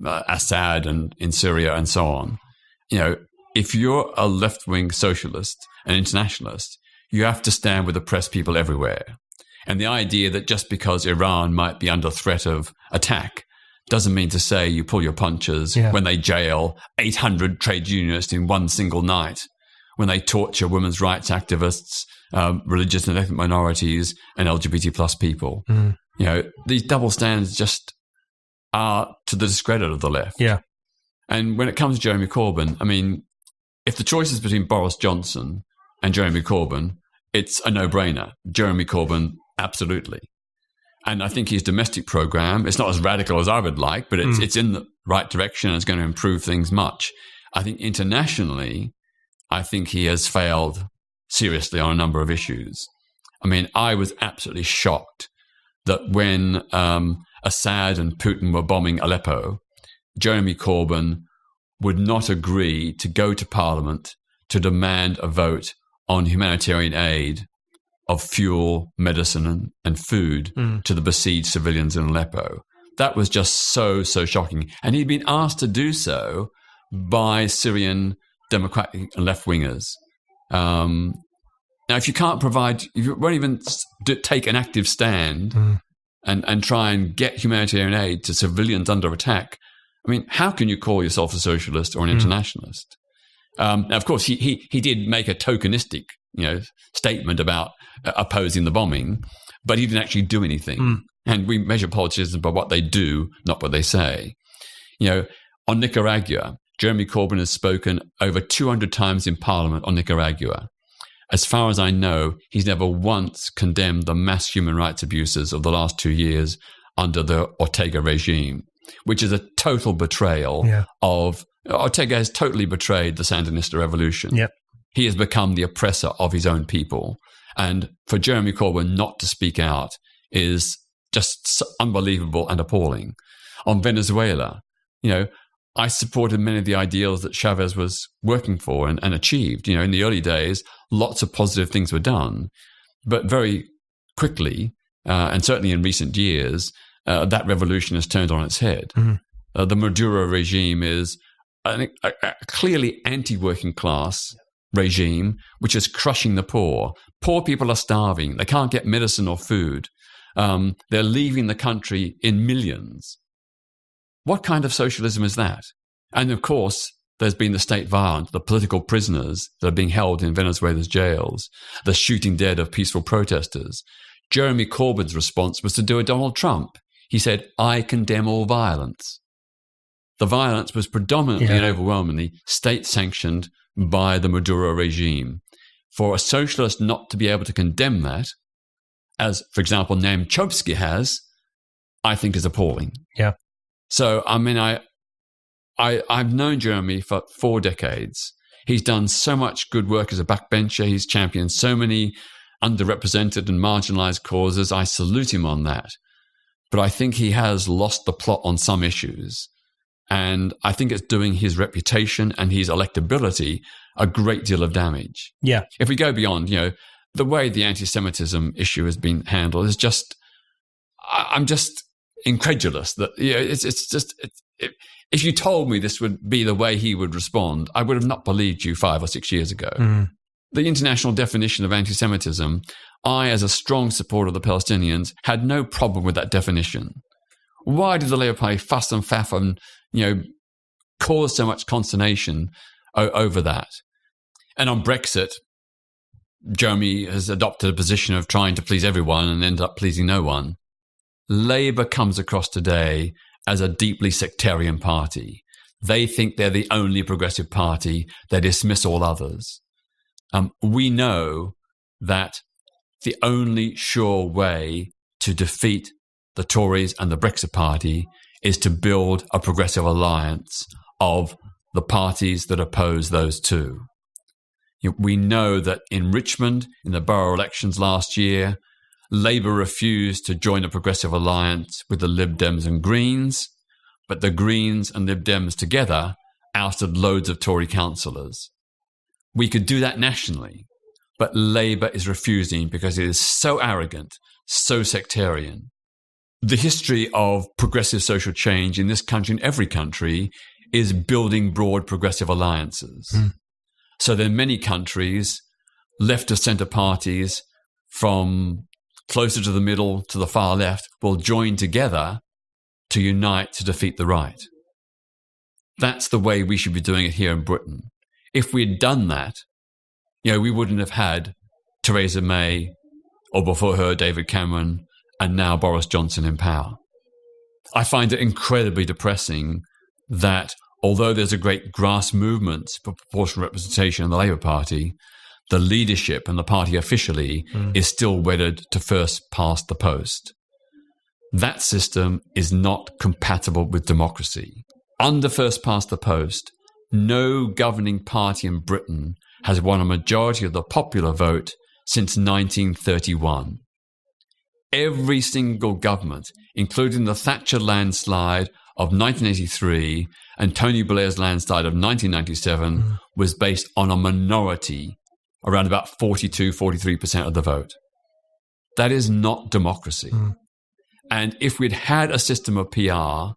Assad, and in Syria, and so on. If you're a left-wing socialist and internationalist, you have to stand with oppressed people everywhere. And the idea that just because Iran might be under threat of attack doesn't mean to say you pull your punches when they jail 800 trade unionists in one single night, when they torture women's rights activists religious and ethnic minorities and LGBT plus people. These double standards just are to the discredit of the left. Yeah. And when it comes to Jeremy Corbyn, I mean, if the choice is between Boris Johnson and Jeremy Corbyn, it's a no-brainer. Jeremy Corbyn, absolutely. And I think his domestic program, it's not as radical as I would like, but it's in the right direction and it's going to improve things much. I think internationally, I think he has failed seriously on a number of issues. I mean, I was absolutely shocked that when Assad and Putin were bombing Aleppo, Jeremy Corbyn would not agree to go to Parliament to demand a vote on humanitarian aid of fuel, medicine, and food to the besieged civilians in Aleppo. That was just so shocking. And he'd been asked to do so by Syrian democratic and left-wingers. Now, if you can't provide, if you won't even take an active stand and try and get humanitarian aid to civilians under attack, I mean, how can you call yourself a socialist or an internationalist? Now, of course, he did make a tokenistic, statement about opposing the bombing, but he didn't actually do anything. And we measure politicians by what they do, not what they say. On Nicaragua, Jeremy Corbyn has spoken over 200 times in Parliament on Nicaragua. As far as I know, he's never once condemned the mass human rights abuses of the last 2 years under the Ortega regime, which is a total betrayal of... Ortega has totally betrayed the Sandinista revolution. Yep. He has become the oppressor of his own people. And for Jeremy Corbyn not to speak out is just unbelievable and appalling. On Venezuela, I supported many of the ideals that Chavez was working for and achieved. In the early days, lots of positive things were done. But very quickly, and certainly in recent years, that revolution has turned on its head. The Maduro regime is a clearly anti-working class regime, which is crushing the poor. Poor people are starving. They can't get medicine or food. They're leaving the country in millions. What kind of socialism is that? And of course, there's been the state violence, the political prisoners that are being held in Venezuela's jails, the shooting dead of peaceful protesters. Jeremy Corbyn's response was to do a Donald Trump. He said, I condemn all violence. The violence was predominantly and overwhelmingly state-sanctioned by the Maduro regime. For a socialist not to be able to condemn that, as, for example, Noam Chomsky has, I think is appalling. Yeah. So, I mean, I've known Jeremy for 4 decades. He's done so much good work as a backbencher. He's championed so many underrepresented and marginalized causes. I salute him on that. But I think he has lost the plot on some issues. And I think it's doing his reputation and his electability a great deal of damage. Yeah. If we go beyond, the way the anti-Semitism issue has been handled is just, I'm just incredulous that, if you told me this would be the way he would respond, I would have not believed you 5 or 6 years ago. The international definition of anti-Semitism, I, as a strong supporter of the Palestinians, had no problem with that definition. Why did the Labour Party fuss and faff and, cause so much consternation over that? And on Brexit, Jeremy has adopted a position of trying to please everyone and end up pleasing no one. Labour comes across today as a deeply sectarian party. They think they're the only progressive party. They dismiss all others. We know that the only sure way to defeat the Tories and the Brexit Party is to build a progressive alliance of the parties that oppose those two. We know that in Richmond, in the borough elections last year, Labour refused to join a progressive alliance with the Lib Dems and Greens, but the Greens and Lib Dems together ousted loads of Tory councillors. We could do that nationally, but Labour is refusing because it is so arrogant, so sectarian. The history of progressive social change in this country, in every country, is building broad progressive alliances. So there are many countries, left of centre parties, from closer to the middle to the far left, will join together to unite to defeat the right. That's the way we should be doing it here in Britain. If we'd done that, we wouldn't have had Theresa May, or before her, David Cameron, and now Boris Johnson in power. I find it incredibly depressing that although there's a great grass movement for proportional representation in the Labour Party, the leadership and the party officially is still wedded to first past the post. That system is not compatible with democracy. Under first past the post, no governing party in Britain has won a majority of the popular vote since 1931. Every single government, including the Thatcher landslide of 1983 and Tony Blair's landslide of 1997, was based on a minority, around about 42-43% of the vote. That is not democracy. And if we'd had a system of PR,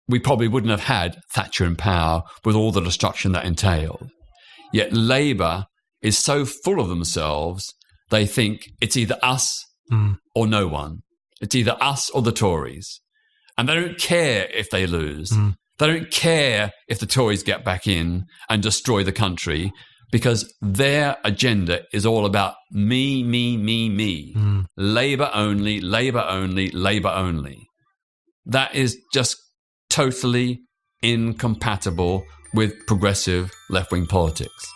we probably wouldn't have had Thatcher in power with all the destruction that entailed. Yet Labour is so full of themselves, they think it's either us or no one. It's either us or the Tories. And they don't care if they lose. They don't care if the Tories get back in and destroy the country, because their agenda is all about me, me, me, me. Labour only, Labour only, Labour only. That is just totally incompatible with progressive left-wing politics.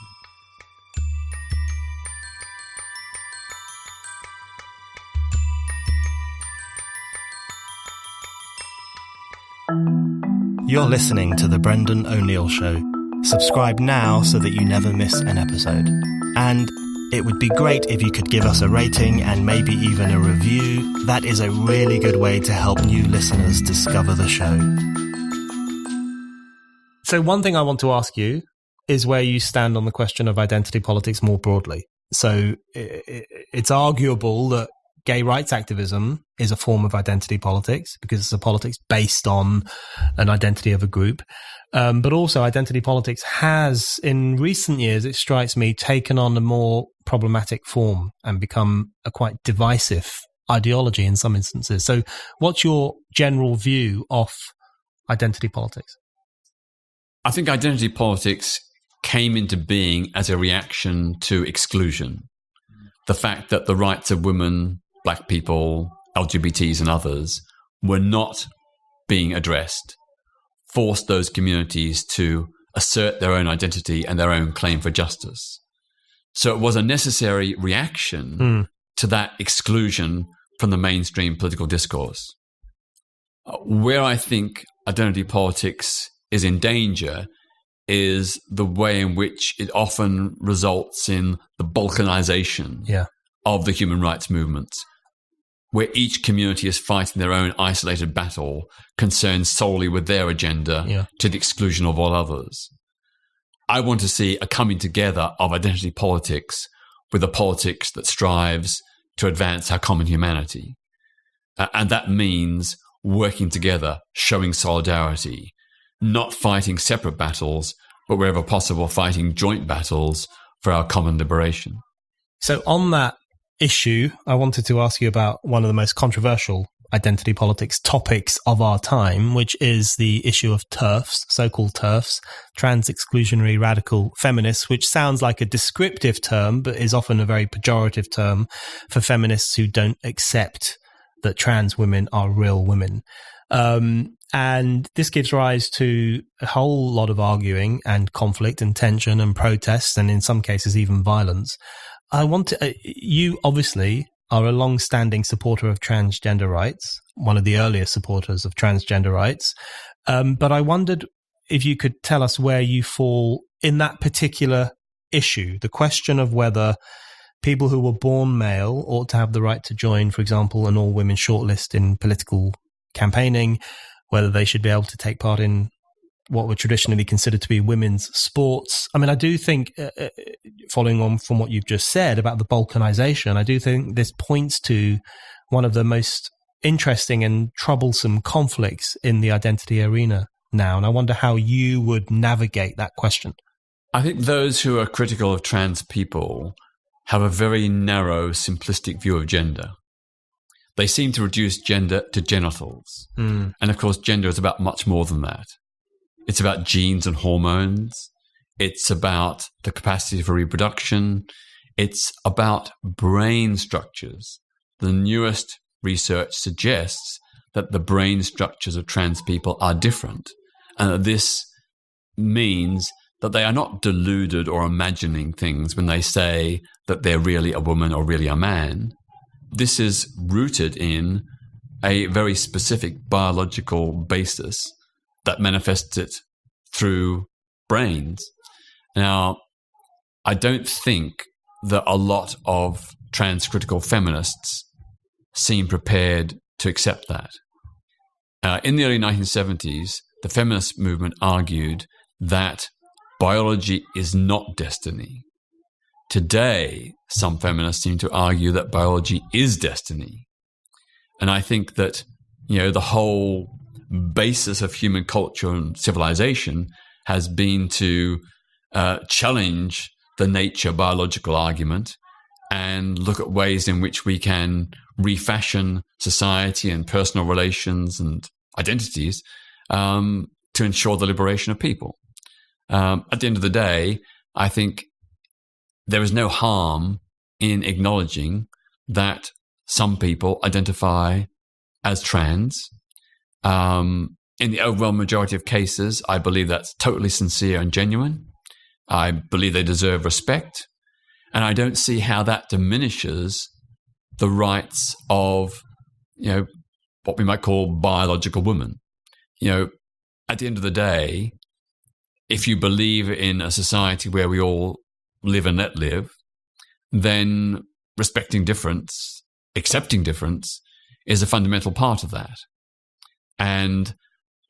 You're listening to The Brendan O'Neill Show. Subscribe now so that you never miss an episode. And it would be great if you could give us a rating and maybe even a review. That is a really good way to help new listeners discover the show. So one thing I want to ask you is where you stand on the question of identity politics more broadly. So it's arguable that gay rights activism is a form of identity politics because it's a politics based on an identity of a group. But also identity politics has, in recent years, it strikes me, taken on a more problematic form and become a quite divisive ideology in some instances. So what's your general view of identity politics? I think identity politics came into being as a reaction to exclusion. The fact that the rights of women, black people, LGBTs and others were not being addressed forced those communities to assert their own identity and their own claim for justice. So it was a necessary reaction to that exclusion from the mainstream political discourse. Where I think identity politics is in danger is the way in which it often results in the balkanization of the human rights movement, where each community is fighting their own isolated battle concerned solely with their agenda to the exclusion of all others. I want to see a coming together of identity politics with a politics that strives to advance our common humanity. And that means working together, showing solidarity, not fighting separate battles, but wherever possible, fighting joint battles for our common liberation. So on that issue, I wanted to ask you about one of the most controversial identity politics topics of our time, which is the issue of TERFs, so-called TERFs, trans exclusionary radical feminists, which sounds like a descriptive term, but is often a very pejorative term for feminists who don't accept that trans women are real women. And this gives rise to a whole lot of arguing and conflict and tension and protests, and in some cases even violence. I want to, you obviously are a long-standing supporter of transgender rights, one of the earliest supporters of transgender rights. But I wondered if you could tell us where you fall in that particular issue, the question of whether people who were born male ought to have the right to join, for example, an all-women shortlist in political campaigning, whether they should be able to take part in what were traditionally considered to be women's sports. I mean, I do think, following on from what you've just said about the balkanization, I do think this points to one of the most interesting and troublesome conflicts in the identity arena now. And I wonder how you would navigate that question. I think those who are critical of trans people have a very narrow, simplistic view of gender. They seem to reduce gender to genitals. And of course, gender is about much more than that. It's about genes and hormones. It's about the capacity for reproduction. It's about brain structures. The newest research suggests that the brain structures of trans people are different, and that this means that they are not deluded or imagining things when they say that they're really a woman or really a man. This is rooted in a very specific biological basis that manifests it through brains. Now, I don't think that a lot of trans-critical feminists seem prepared to accept that. In the early 1970s, the feminist movement argued that biology is not destiny. Today, some feminists seem to argue that biology is destiny. And I think that, the whole basis of human culture and civilization has been to challenge the nature biological argument and look at ways in which we can refashion society and personal relations and identities to ensure the liberation of people. At the end of the day, I think there is no harm in acknowledging that some people identify as trans. In the overall majority of cases, I believe that's totally sincere and genuine. I believe they deserve respect. And I don't see how that diminishes the rights of, what we might call biological women. At the end of the day, if you believe in a society where we all live and let live, then respecting difference, accepting difference, is a fundamental part of that. And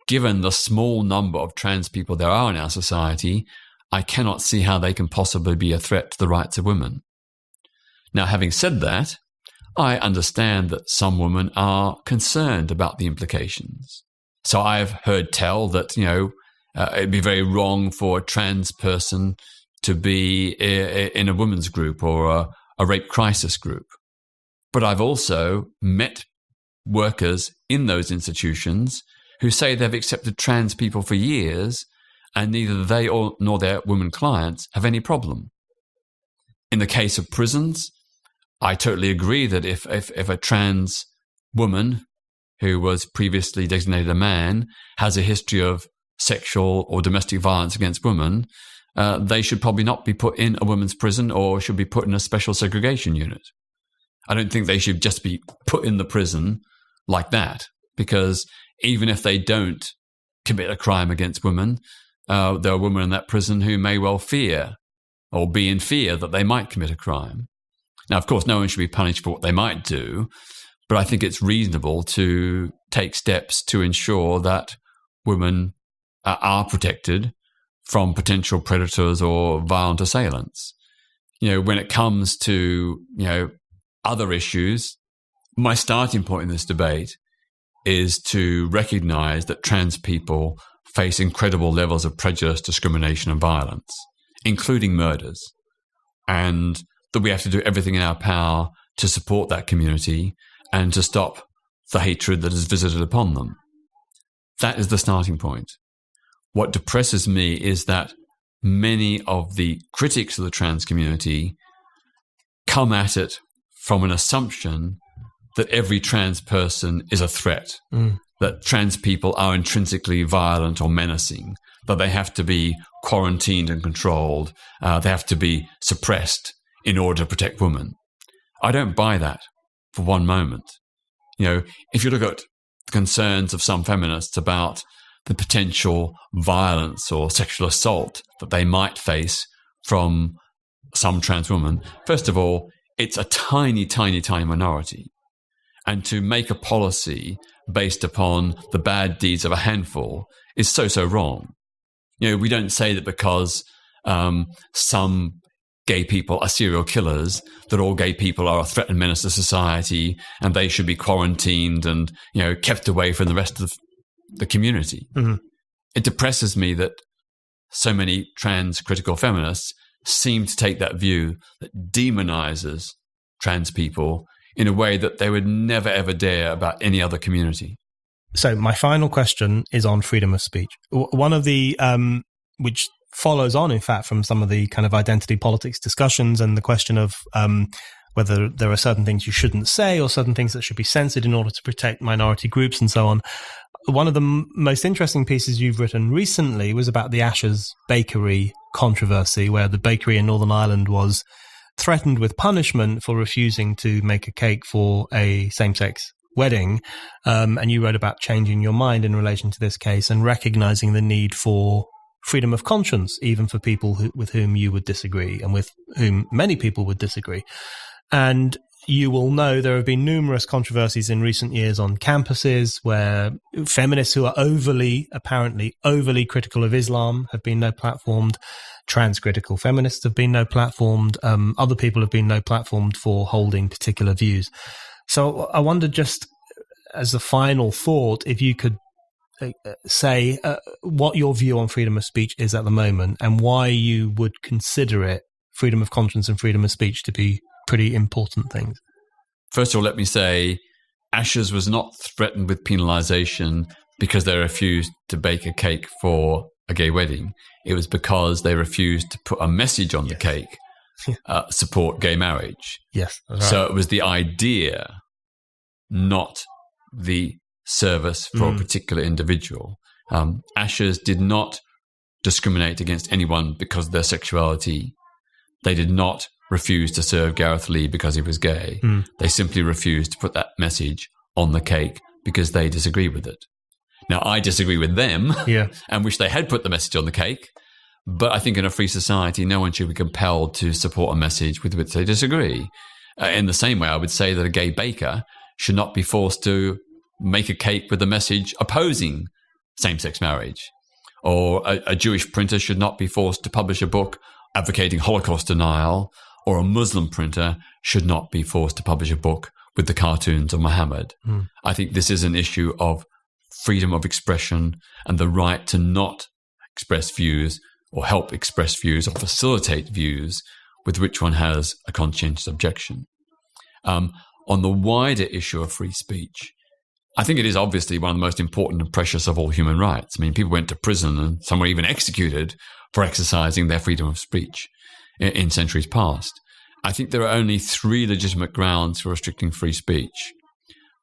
given the small number of trans people there are in our society, I cannot see how they can possibly be a threat to the rights of women. Now, having said that, I understand that some women are concerned about the implications. So I've heard tell that, it'd be very wrong for a trans person to be in a women's group or a rape crisis group. But I've also met workers in those institutions who say they've accepted trans people for years and neither they nor their women clients have any problem. In the case of prisons, I totally agree that if a trans woman who was previously designated a man has a history of sexual or domestic violence against women, they should probably not be put in a women's prison or should be put in a special segregation unit. I don't think they should just be put in the prison like that, because even if they don't commit a crime against women, there are women in that prison who may well fear or be in fear that they might commit a crime. Now, of course, no one should be punished for what they might do, but I think it's reasonable to take steps to ensure that women are protected from potential predators or violent assailants. When it comes to, other issues, my starting point in this debate is to recognize that trans people face incredible levels of prejudice, discrimination, and violence, including murders, and that we have to do everything in our power to support that community and to stop the hatred that is visited upon them. That is the starting point. What depresses me is that many of the critics of the trans community come at it from an assumption that every trans person is a threat, that trans people are intrinsically violent or menacing, that they have to be quarantined and controlled, they have to be suppressed in order to protect women. I don't buy that for one moment. If you look at the concerns of some feminists about the potential violence or sexual assault that they might face from some trans women, first of all, it's a tiny, tiny, tiny minority. And to make a policy based upon the bad deeds of a handful is so wrong. We don't say that because some gay people are serial killers, that all gay people are a threat and menace to society and they should be quarantined and, kept away from the rest of the community. Mm-hmm. It depresses me that so many trans critical feminists seem to take that view that demonizes trans people in a way that they would never, ever dare about any other community. So my final question is on freedom of speech. One of the, which follows on, in fact, from some of the kind of identity politics discussions and the question of whether there are certain things you shouldn't say or certain things that should be censored in order to protect minority groups and so on. One of the most interesting pieces you've written recently was about the Ashes bakery controversy, where the bakery in Northern Ireland was threatened with punishment for refusing to make a cake for a same-sex wedding. And you wrote about changing your mind in relation to this case and recognizing the need for freedom of conscience, even for people with whom you would disagree and with whom many people would disagree. And you will know there have been numerous controversies in recent years on campuses where feminists who are apparently overly critical of Islam have been no-platformed. Trans-critical feminists have been no-platformed. Other people have been no-platformed for holding particular views. So I wondered, just as a final thought, if you could say what your view on freedom of speech is at the moment and why you would consider it, freedom of conscience and freedom of speech, to be pretty important things. First of all, let me say Ashes was not threatened with penalisation because they refused to bake a cake for a gay wedding. It was because they refused to put a message on the cake, support gay marriage. Yes. Right. So it was the idea, not the service for a particular individual. Ashes did not discriminate against anyone because of their sexuality. They did not refuse to serve Gareth Lee because he was gay. They simply refused to put that message on the cake because they disagree with it. Now, I disagree with them and wish they had put the message on the cake, but I think in a free society, no one should be compelled to support a message with which they disagree. In the same way, I would say that a gay baker should not be forced to make a cake with a message opposing same-sex marriage, or a Jewish printer should not be forced to publish a book advocating Holocaust denial, or a Muslim printer should not be forced to publish a book with the cartoons of Muhammad. I think this is an issue of freedom of expression and the right to not express views or help express views or facilitate views with which one has a conscientious objection. On the wider issue of free speech, I think it is obviously one of the most important and precious of all human rights. I mean, people went to prison and some were even executed for exercising their freedom of speech in centuries past. I think there are only 3 legitimate grounds for restricting free speech.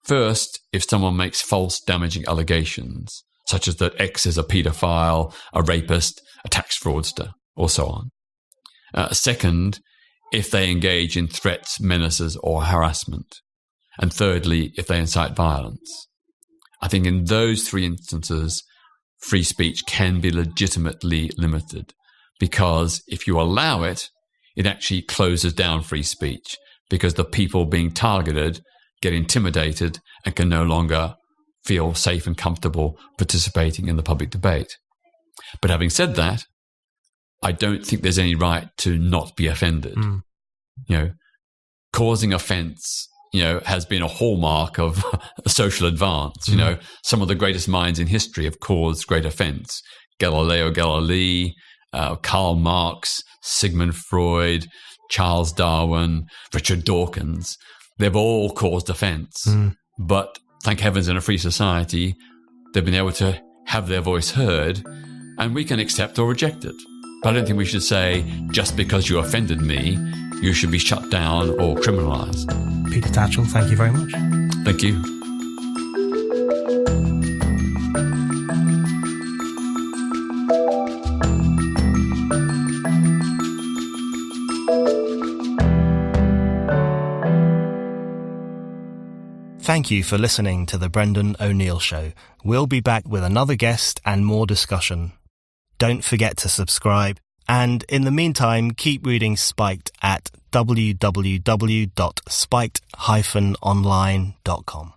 First, if someone makes false, damaging allegations, such as that X is a paedophile, a rapist, a tax fraudster, or so on. Second, if they engage in threats, menaces, or harassment. And thirdly, if they incite violence. I think in those 3 instances, free speech can be legitimately limited, because if you allow it, it actually closes down free speech, because the people being targeted get intimidated and can no longer feel safe and comfortable participating in the public debate. But having said that, I don't think there's any right to not be offended. Causing offense, has been a hallmark of social advance. Some of the greatest minds in history have caused great offense. Galileo Galilei, Karl Marx, Sigmund Freud, Charles Darwin, Richard Dawkins. They've all caused offense. But thank heavens, in a free society, they've been able to have their voice heard, and we can accept or reject it. But I don't think we should say, just because you offended me, you should be shut down or criminalized. Peter Tatchell, thank you very much. Thank you. Thank you for listening to The Brendan O'Neill Show. We'll be back with another guest and more discussion. Don't forget to subscribe. And in the meantime, keep reading Spiked at www.spiked-online.com.